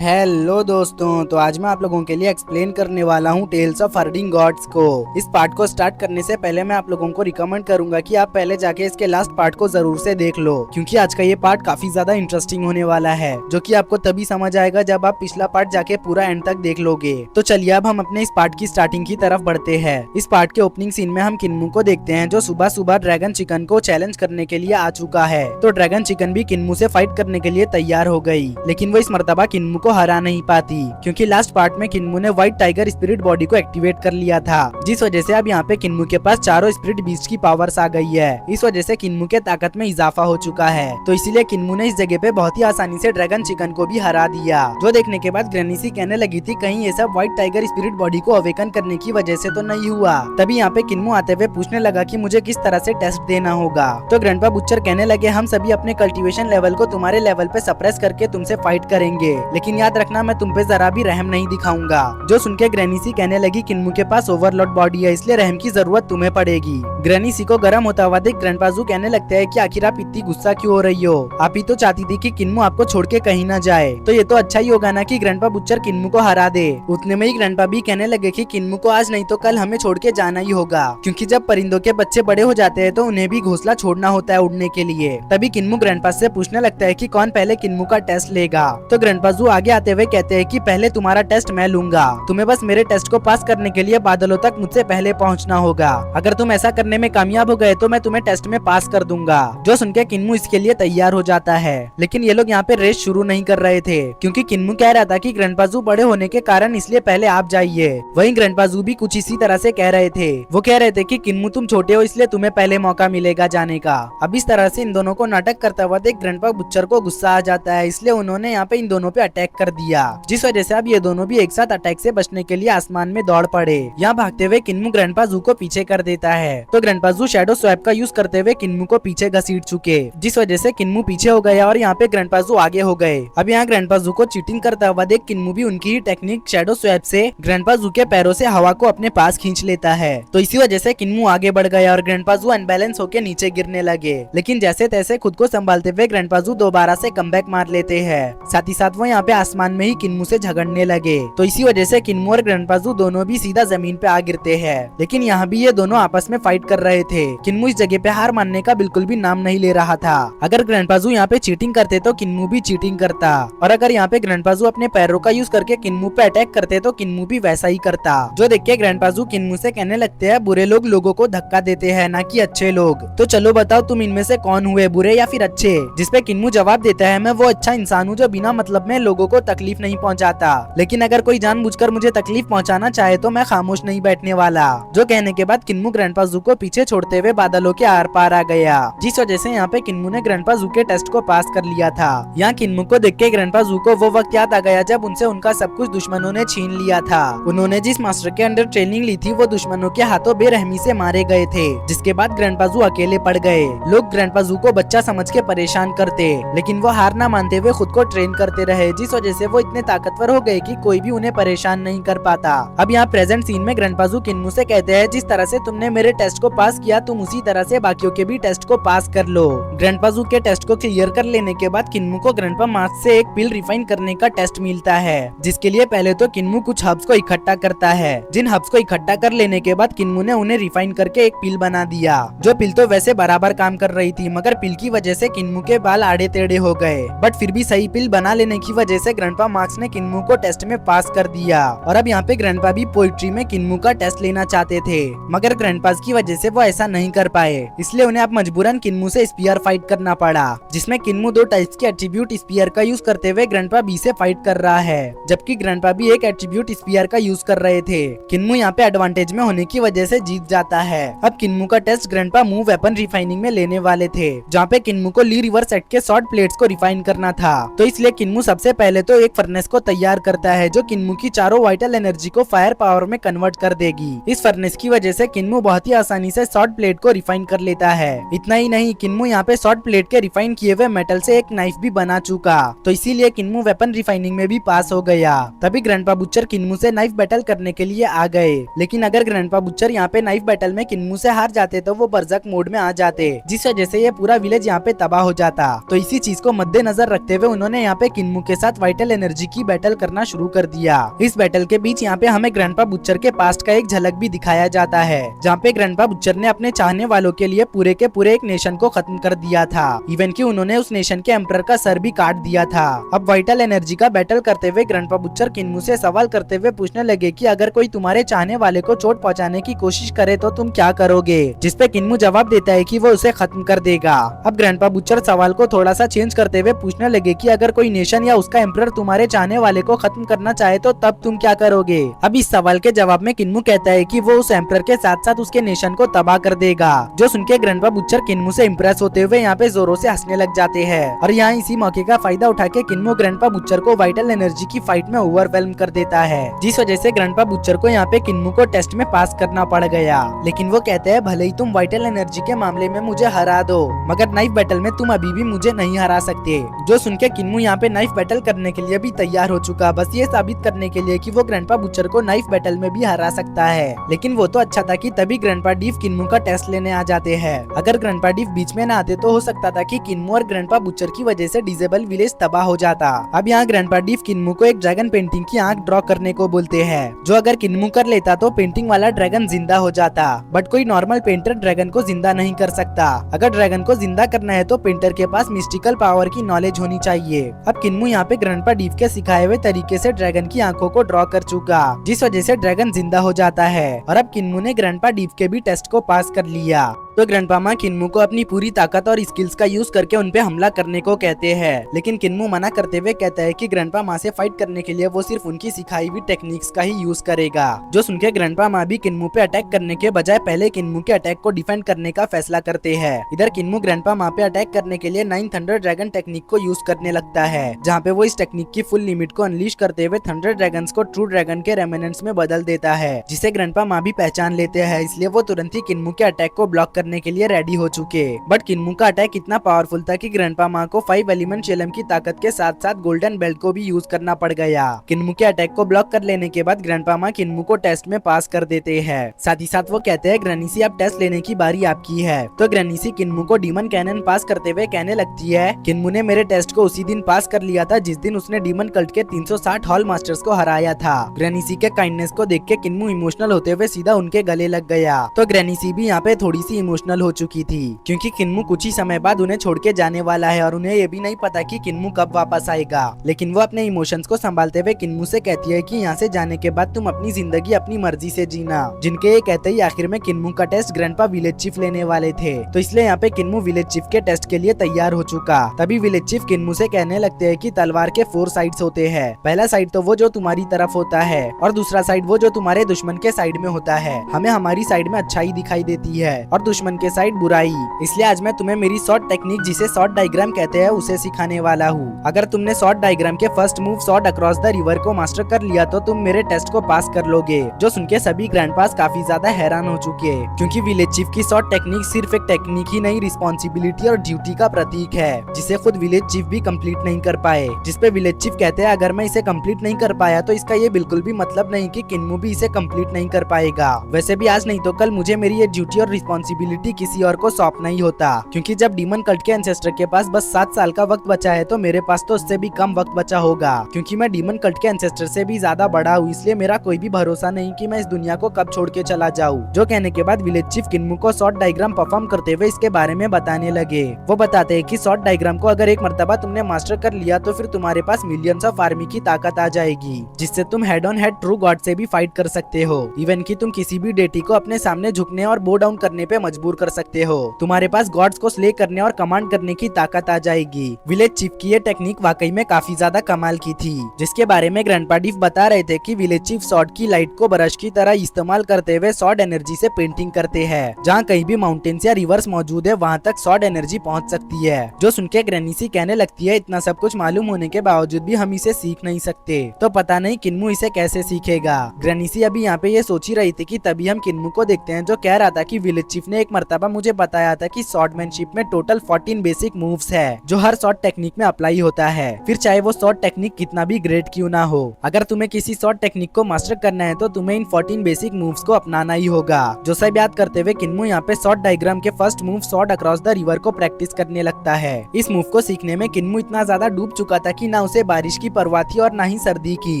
Hello दोस्तों, तो आज मैं आप लोगों के लिए एक्सप्लेन करने वाला हूँ टेल्स ऑफ हर्डिंग गॉड्स को। इस पार्ट को स्टार्ट करने से पहले मैं आप लोगों को रिकमेंड करूंगा कि आप पहले जाके इसके लास्ट पार्ट को जरूर से देख लो, क्योंकि आज का ये पार्ट काफी ज्यादा इंटरेस्टिंग होने वाला है, जो कि आपको तभी समझ आएगा जब आप पिछला पार्ट जाके पूरा एंड तक देख लोगे। तो चलिए अब हम अपने इस पार्ट की स्टार्टिंग की तरफ बढ़ते हैं। इस पार्ट के ओपनिंग सीन में हम किन्मू को देखते हैं, जो सुबह सुबह ड्रैगन चिकन को चैलेंज करने के लिए आ चुका है। तो ड्रैगन चिकन भी किन्मू से फाइट करने के लिए तैयार हो गई, लेकिन वो इस मर्तबा किन्मू को हरा नहीं पाती, क्योंकि लास्ट पार्ट में किन्मू ने व्हाइट टाइगर स्पिरिट बॉडी को एक्टिवेट कर लिया था, जिस वजह से अब यहाँ पे किन्मू के पास चारों स्पिरिट बीस्ट की पावर्स आ गई है। इस वजह से किन्मू के ताकत में इजाफा हो चुका है। तो इसीलिए किन्मू ने इस जगह पे बहुत ही आसानी से ड्रैगन चिकन को भी हरा दिया, जो देखने के बाद ग्रैनी सी कहने लगी थी कहीं ये सब व्हाइट टाइगर स्पिरिट बॉडी को अवेकन करने की वजह से तो नहीं हुआ। तभी यहाँ पे किन्मू आते हुए पूछने लगा कि मुझे किस तरह से टेस्ट देना होगा। तो ग्रैंडपा बुच्चर कहने लगे हम सभी अपने कल्टीवेशन लेवल को तुम्हारे लेवल पे सप्रेस करके तुमसे फाइट करेंगे, लेकिन याद रखना मैं तुम पे जरा भी रहम नहीं दिखाऊंगा। जो सुन के ग्रैनी सी कहने लगी किन्मू के पास ओवरलोड बॉडी है, इसलिए रहम की जरूरत तुम्हें पड़ेगी। ग्रैनी सी को गर्म होता हुआ देख ग्रैंडपाजू कहने लगते हैं कि आखिर आप इतनी गुस्सा क्यों हो रही हो, आप ही तो चाहती थी कि किन्मू आपको छोड़ के कहीं ना जाए, तो ये तो अच्छा ही होगा ना कि ग्रैंडपा बुच्चर किन्मू को हरा दे। उतने में ही ग्रैंडपा भी कहने लगे कि किन्मू को आज नहीं तो कल हमें छोड़ के जाना ही होगा, क्योंकि जब परिंदों के बच्चे बड़े हो जाते हैं तो उन्हें भी घोंसला छोड़ना होता है उड़ने के लिए। तभी किन्मू ग्रैंडपा से पूछने लगता है कि कौन पहले किन्मू का टेस्ट लेगा। तो ग्रैंडपाजू आगे आते हुए कहते हैं कि पहले तुम्हारा टेस्ट मैं लूंगा, तुम्हें बस मेरे टेस्ट को पास करने के लिए बादलों तक मुझसे पहले पहुंचना होगा। अगर तुम ऐसा करने में कामयाब हो गए तो मैं तुम्हें टेस्ट में पास कर दूंगा। जो सुनकर किन्मू इसके लिए तैयार हो जाता है, लेकिन ये लोग यहाँ पे रेस शुरू नहीं कर रहे थे, क्योंकि किन्मू कह रहा था कि ग्रैंडपाजू बड़े होने के कारण इसलिए पहले आप जाइए। वहीं ग्रैंडपाजू भी कुछ इसी तरह से कह रहे थे। वो कह रहे थे कि किन्मू तुम छोटे हो इसलिए तुम्हें पहले मौका मिलेगा जाने का। अब इस तरह से इन दोनों को नाटक करता हुआ देख ग्रैंडपा बुच्चर को गुस्सा आ जाता है, इसलिए उन्होंने यहाँ पे इन दोनों पे अटैक कर दिया, जिस वजह से अब ये दोनों भी एक साथ अटैक से बचने के लिए आसमान में दौड़ पड़े। यहाँ भागते हुए किन्मू ग्रैंडपा जू को पीछे कर देता है, तो ग्रैंडपा जू शैडो स्वैप का यूज करते हुए किन्मू को पीछे घसीट चुके, जिस वजह से किन्मू पीछे हो गया और यहाँ पे ग्रैंडपा जू आगे हो गए। अब यहाँ ग्रैंडपा जू को चीटिंग करता हुआ देख किन्मू भी उनकी ही टेक्निक शैडो स्वैप से ग्रैंडपा जू के पैरों से हवा को अपने पास खींच लेता है। तो इसी वजह से किन्मू आगे बढ़ गया और ग्रैंडपा जू अनबैलेंस होकर नीचे गिरने लगे, लेकिन जैसे तैसे खुद को संभालते हुए ग्रैंडपा जू दोबारा से कमबैक मार लेते हैं। साथ ही साथ वो यहाँ पे आसमान में ही किन्मू से झगड़ने लगे, तो इसी वजह से किन्मू और ग्रैंडपा जू दोनों भी सीधा जमीन पे आ गिरते हैं। लेकिन यहाँ भी ये दोनों आपस में फाइट कर रहे थे। किन्मू इस जगह पे हार मानने का बिल्कुल भी नाम नहीं ले रहा था। अगर ग्रैंडपा जू यहाँ पे चीटिंग करते तो किन्मू भी चीटिंग करता, और अगर यहाँ पे ग्रैंडपा जू अपने पैरों का यूज करके किन्मू पे अटैक करते तो किन्मू भी वैसा ही करता। जो देख के ग्रैंडपा जू किन्मू से कहने लगते हैं बुरे लोग लोगों को धक्का देते हैं, ना कि अच्छे लोग, तो चलो बताओ तुम इनमें से कौन हुए, बुरे या फिर अच्छे। जिसपे किन्मू जवाब देता है मैं वो अच्छा इंसान हूँ जो बिना मतलब में लोगों को तकलीफ नहीं पहुँचाता, लेकिन अगर कोई जानबूझकर मुझे तकलीफ पहुँचाना चाहे तो मैं खामोश नहीं बैठने वाला। जो कहने के बाद किन्मू ग्रैंडपा जू को पीछे छोड़ते हुए बादलों के आर पार आ गया, जिस वजह से यहाँ पे किन्मू ने ग्रैंडपा जू के टेस्ट को पास कर लिया था। यहाँ किन्मू को देख के ग्रैंडपा जू को वो वक्त याद आ गया जब उनसे उनका सब कुछ दुश्मनों ने छीन लिया था। उन्होंने जिस मास्टर के अंडर ट्रेनिंग ली थी वो दुश्मनों के हाथों बेरहमी से मारे गए थे, जिसके बाद ग्रैंडपा जू अकेले पड़ गए। लोग ग्रैंडपा जू को बच्चा समझ के परेशान करते, लेकिन वो हार ना मानते हुए खुद को ट्रेन करते रहे, जिस वजह से वो इतने ताकतवर हो गए कि कोई भी उन्हें परेशान नहीं कर पाता। अब यहाँ प्रेजेंट सीन में ग्रैंडपा जू किन्मू से कहते हैं जिस तरह से तुमने मेरे टेस्ट को पास किया तुम उसी तरह से बाकियों के भी टेस्ट को पास कर लो। ग्रैंडपा जू के टेस्ट को क्लियर कर लेने के बाद किन्मू को ग्रैंडपा मार्स से एक पिल रिफाइन करने का टेस्ट मिलता है, जिसके लिए पहले तो किन्मू कुछ हब्स को इकट्ठा करता है। जिन हब्स को इकट्ठा कर लेने के बाद किन्मू ने उन्हें रिफाइन करके एक पिल बना दिया। जो पिल तो वैसे बराबर काम कर रही थी, मगर पिल की वजह से किन्मू के बाल आड़े टेढ़े हो गए, बट फिर भी सही पिल बना लेने की वजह से ग्रैंडपा मार्क्स ने किन्मू को टेस्ट में पास कर दिया। और अब यहाँ पे ग्रैंडपा भी पोइट्री में किन्मू का टेस्ट लेना चाहते थे, मगर ग्रैंडपास की वजह से वो ऐसा नहीं कर पाए, इसलिए उन्हें अब मजबूरन किन्मू से स्पीयर फाइट करना पड़ा, जिसमें किन्मू दो टाइप्स के एट्रीब्यूट स्पीयर का यूज करते हुए ग्रैंडपा बी से फाइट कर रहा है, जबकि ग्रैंडपा भी एक एट्रीब्यूट स्पीयर का यूज कर रहे थे। किन्मू यहाँ पे एडवांटेज में होने की वजह से जीत जाता है। अब किन्मू का test grandpa move weapon refining में लेने वाले थे, जहाँ पे किन्मू को ली रिवर सेट के शॉर्ट प्लेट्स को रिफाइन करना था, तो इसलिए किन्मू सबसे पहले तो एक फर्नेस को तैयार करता है जो किन्मू की चारों वाइटल एनर्जी को फायर पावर में कन्वर्ट कर देगी। इस फर्नेस की वजह से किन्मू बहुत ही आसानी से शॉर्ट प्लेट को रिफाइन कर लेता है। इतना ही नहीं, किन्मू यहाँ पे शॉर्ट प्लेट के रिफाइन किए हुए मेटल से एक नाइफ भी बना चुका, तो इसीलिए किन्मू वेपन रिफाइनिंग में भी पास हो गया। तभी ग्रैंडपा बुच्चर किन्मू से नाइफ बैटल करने के लिए आ गए, लेकिन अगर ग्रैंडपा बुच्चर यहाँ पे नाइफ बैटल में किन्मू से हार जाते तो वो बर्जक मोड में आ जाते, जिस वजह से ये पूरा विलेज यहाँ पे तबाह हो जाता। तो इसी चीज को मद्देनजर रखते हुए उन्होंने यहाँ पे किन्मू के साथ वाइटल एनर्जी की बैटल करना शुरू कर दिया। इस बैटल के बीच यहाँ पे हमें ग्रैंडपा बुच्चर के पास्ट का एक झलक भी दिखाया जाता है, जहाँ पे ग्रैंडपा बुच्चर ने अपने चाहने वालों के लिए पूरे के पूरे एक नेशन को खत्म कर दिया था। इवन कि उन्होंने उस नेशन के एम्परर का सर भी काट दिया था। अब वाइटल एनर्जी का बैटल करते हुए ग्रैंडपा बुच्चर किन्मू से सवाल करते हुए पूछने लगे कि अगर कोई तुम्हारे चाहने वाले को चोट पहुंचाने की कोशिश करे तो तुम क्या करोगे, जिसपे किन्मू जवाब देता है कि वो उसे खत्म कर देगा। अब ग्रैंडपा बुच्चर सवाल को थोड़ा सा चेंज करते हुए पूछने लगे कि अगर कोई नेशन या उसका एम्परर तुम्हारे चाहने वाले को खत्म करना चाहे तो तब तुम क्या करोगे। अब इस सवाल के जवाब में किन्मू कहता है कि वो उस एम्परर के साथ साथ उसके नेशन को तबाह कर देगा। जो सुनके ग्रैंडपा बुच्चर किन्मू से इम्प्रेस होते हुए यहाँ पे जोरों से हंसने लग जाते हैं और यहाँ इसी मौके का फायदा उठा के किन्मू ग्रैंडपा बुच्चर को वाइटल एनर्जी की फाइट में ओवरवेल्म कर देता है, जिस वजह से ग्रैंडपा बुच्चर को यहाँ पे किन्मू को टेस्ट में पास करना पड़ गया। लेकिन वो कहते हैं भले ही तुम वाइटल एनर्जी के मामले में मुझे हरा दो, मगर नाइफ बैटल में तुम अभी भी मुझे नहीं हरा सकते। जो सुन के किन्मू यहाँ पे नाइफ बैटल करने के लिए भी तैयार हो चुका, बस ये साबित करने के लिए कि वो ग्रैंडपा बुच्चर को नाइफ बैटल में भी हरा सकता है। लेकिन वो तो अच्छा था कि तभी ग्रैंडपा डीफ किन्मू का टेस्ट लेने आ जाते हैं। अगर ग्रैंडपा डीफ बीच में न आते तो हो सकता था कि किन्मू और ग्रैंडपा बुच्चर की वजह से डिसेबल विलेज तबाह हो जाता। अब यहाँ ग्रैंडपा डीफ किन्मू को एक ड्रैगन पेंटिंग की आंख ड्रॉ करने को बोलते हैं, जो अगर किन्मू कर लेता तो पेंटिंग वाला ड्रैगन जिंदा हो जाता। बट कोई नॉर्मल पेंटर ड्रैगन को जिंदा नहीं कर सकता। अगर ड्रैगन को जिंदा करना है तो पेंटर के पास मिस्टिकल पावर की नॉलेज होनी चाहिए। अब किन्मू यहाँ पे ग्रैंडपा डीफ के सिखाए हुए तरीके से ड्रैगन की आंखों को ड्रॉ कर चुका, जिस वजह से ड्रैगन जिंदा हो जाता है। और अब किन्मू ने ग्रैंडपा डीफ के भी टेस्ट को पास कर लिया। तो ग्रैंडपा माँ किन्मू को अपनी पूरी ताकत और स्किल्स का यूज करके उन पे हमला करने को कहते हैं, लेकिन किन्मू मना करते हुए कहता है कि ग्रैंडपा माँ से फाइट करने के लिए वो सिर्फ उनकी सिखाई हुई टेक्निक्स का ही यूज करेगा। जो सुनके ग्रैंडपा माँ भी किन्मू पे अटैक करने के बजाय पहले किन्मू के अटैक को डिफेंड करने का फैसला करते हैं। इधर किन्मू ग्रैंडपा माँ पे अटैक करने के लिए 9 थंडर ड्रैगन टेक्निक को यूज करने लगता है, जहाँ पे वो इस टेक्निक की फुल लिमिट को अनलीश करते हुए थंडर ड्रैगन्स को ट्रू ड्रैगन के रेमिनेंट्स में बदल देता है, जिसे ग्रैंडपा माँ भी पहचान लेते हैं। इसलिए वो तुरंत ही किन्मू के अटैक को ब्लॉक करने के लिए रेडी हो चुके। बट किन्मू का अटैक इतना पावरफुल था कि ग्रैंडपा माँ को 5 एलिमेंट शेलम की ताकत के साथ साथ गोल्डन बेल्ट को भी यूज करना पड़ गया। किन्मू के अटैक को ब्लॉक कर लेने के बाद ग्रैंडपा माँ किन्मू को टेस्ट में पास कर देते हैं। साथ ही साथ वो कहते हैं ग्रैनीसी अब टेस्ट लेने की बारी आपकी है। तो ग्रैनीसी किन्मू को डीमन कैनन पास करते हुए कहने लगती है, किन्मू ने मेरे टेस्ट को उसी दिन पास कर लिया था जिस दिन उसने डीमन कल्ट के 360 हॉल मास्टर्स को हराया था। ग्रैनीसी के काइंडनेस को देख के किन्मू इमोशनल होते हुए सीधा उनके गले लग गया। तो ग्रैनीसी भी यहाँ पे थोड़ी सी इमोशनल हो चुकी थी, क्योंकि किन्मू कुछ ही समय बाद उन्हें छोड़ के जाने वाला है और उन्हें ये भी नहीं पता कि किन्मू कब वापस आएगा। लेकिन वो अपने इमोशंस को संभालते हुए किन्मू से कहती है कि यहाँ से जाने के बाद तुम अपनी जिंदगी अपनी मर्जी से जीना। जिनके ये कहते ही आखिर में किन्मू का टेस्ट ग्रैंडपा विलेज चीफ लेने वाले थे, तो इसलिए यहाँ पे किन्मू विलेज चीफ के टेस्ट के लिए तैयार हो चुका। तभी विलेज चीफ किन्मू से कहने लगते हैं कि तलवार के 4 साइड्स होते हैं। पहला साइड तो वो जो तुम्हारी तरफ होता है और दूसरा साइड वो जो तुम्हारे दुश्मन के साइड में होता है। हमें हमारी साइड में अच्छाई दिखाई देती है और दुश्मन के साइड बुराई। इसलिए आज मैं तुम्हें मेरी शॉर्ट टेक्निक जिसे शॉर्ट डायग्राम कहते हैं उसे सिखाने वाला हूँ। अगर तुमने शॉर्ट डायग्राम के first move short across the river को मास्टर कर लिया तो तुम मेरे टेस्ट को पास कर लोगे। जो सुनके सभी ग्रैंड पास काफी ज्यादा हैरान हो चुके, क्योंकि विलेज चीफ की शॉर्ट टेक्निक सिर्फ एक टेक्निक ही नहीं, रिस्पॉन्सिबिलिटी और ड्यूटी का प्रतीक है, जिसे खुद विलेज चीफ भी कंप्लीट नहीं कर पाए। जिसपे विलेज चीफ कहते हैं अगर मैं इसे कंप्लीट नहीं कर पाया तो इसका ये बिल्कुल भी मतलब नहीं कि किन्मू भी इसे कंप्लीट नहीं कर पाएगा। वैसे भी आज नहीं तो कल मुझे मेरी ये ड्यूटी और रिस्पॉन्सिबिलिटी किसी और को सौंपना ही होता, क्योंकि जब डीमन कल्ट के एंसेस्टर के पास बस 7 साल का वक्त बचा है तो मेरे पास तो उससे भी कम वक्त बचा होगा, क्योंकि मैं डीमन कल्ट के एंसेस्टर से भी ज्यादा बड़ा हूँ। इसलिए मेरा कोई भी भरोसा नहीं कि मैं इस दुनिया को कब छोड़ के चला जाऊँ। जो कहने के बाद विलेज चीफ किन्मू को शॉर्ट डायग्राम परफॉर्म करते हुए इसके बारे में बताने लगे। वो बताते हैं कि शॉर्ट डायग्राम को अगर एक मर्तबा तुमने मास्टर कर लिया तो फिर तुम्हारे पास मिलियंस ऑफ आर्मी की ताकत आ जाएगी, जिससे तुम head on head true God से भी फाइट कर सकते हो। इवन कि तुम किसी भी डेटी को अपने सामने झुकने और बो डाउन करने पे मजबूर कर सकते हो। तुम्हारे पास गॉड्स को स्ले करने और कमांड करने की ताकत आ जाएगी। विलेज चीफ की ये टेक्निक वाकई में काफी ज्यादा कमाल की थी, जिसके बारे में ग्रैंडपा डीफ बता रहे थे कि विलेज चीफ सॉर्ड की लाइट को ब्रश की तरह इस्तेमाल करते हुए सॉर्ड एनर्जी से पेंटिंग करते हैं। जहाँ कहीं भी माउंटेन्स या रिवर्स मौजूद है वहाँ तक सॉर्ड एनर्जी पहुँच सकती है। जो सुनके ग्रैनीसी कहने लगती है इतना सब कुछ मालूम होने के बावजूद भी हम इसे सीख नहीं सकते, तो पता नहीं किन्मू इसे कैसे सीखेगा। ग्रैनीसी अभी यहाँ पे ये सोच ही रही थी कि तभी हम किन्मू को देखते हैं, जो कह रहा था कि विलेज चीफ ने एक मर्तबा मुझे बताया था कि स्वॉर्डमैनशिप में टोटल 14 बेसिक मूव्स है जो हर स्वॉर्ड टेक्निक में अप्लाई होता है, फिर चाहे वो स्वॉर्ड टेक्निक कितना भी ग्रेट क्यों ना हो। अगर तुम्हें किसी स्वॉर्ड टेक्निक को मास्टर करना है तो तुम्हें इन 14 बेसिक मूव्स को अपनाना ही होगा। जो सब याद करते हुए किन्मू यहाँ पे स्वॉर्ड डायग्राम के first move sword across the river को प्रैक्टिस करने लगता है। इस मूव को सीखने में किन्मू इतना ज्यादा डूब चुका था कि ना उसे बारिश की परवाह थी और ना ही सर्दी की।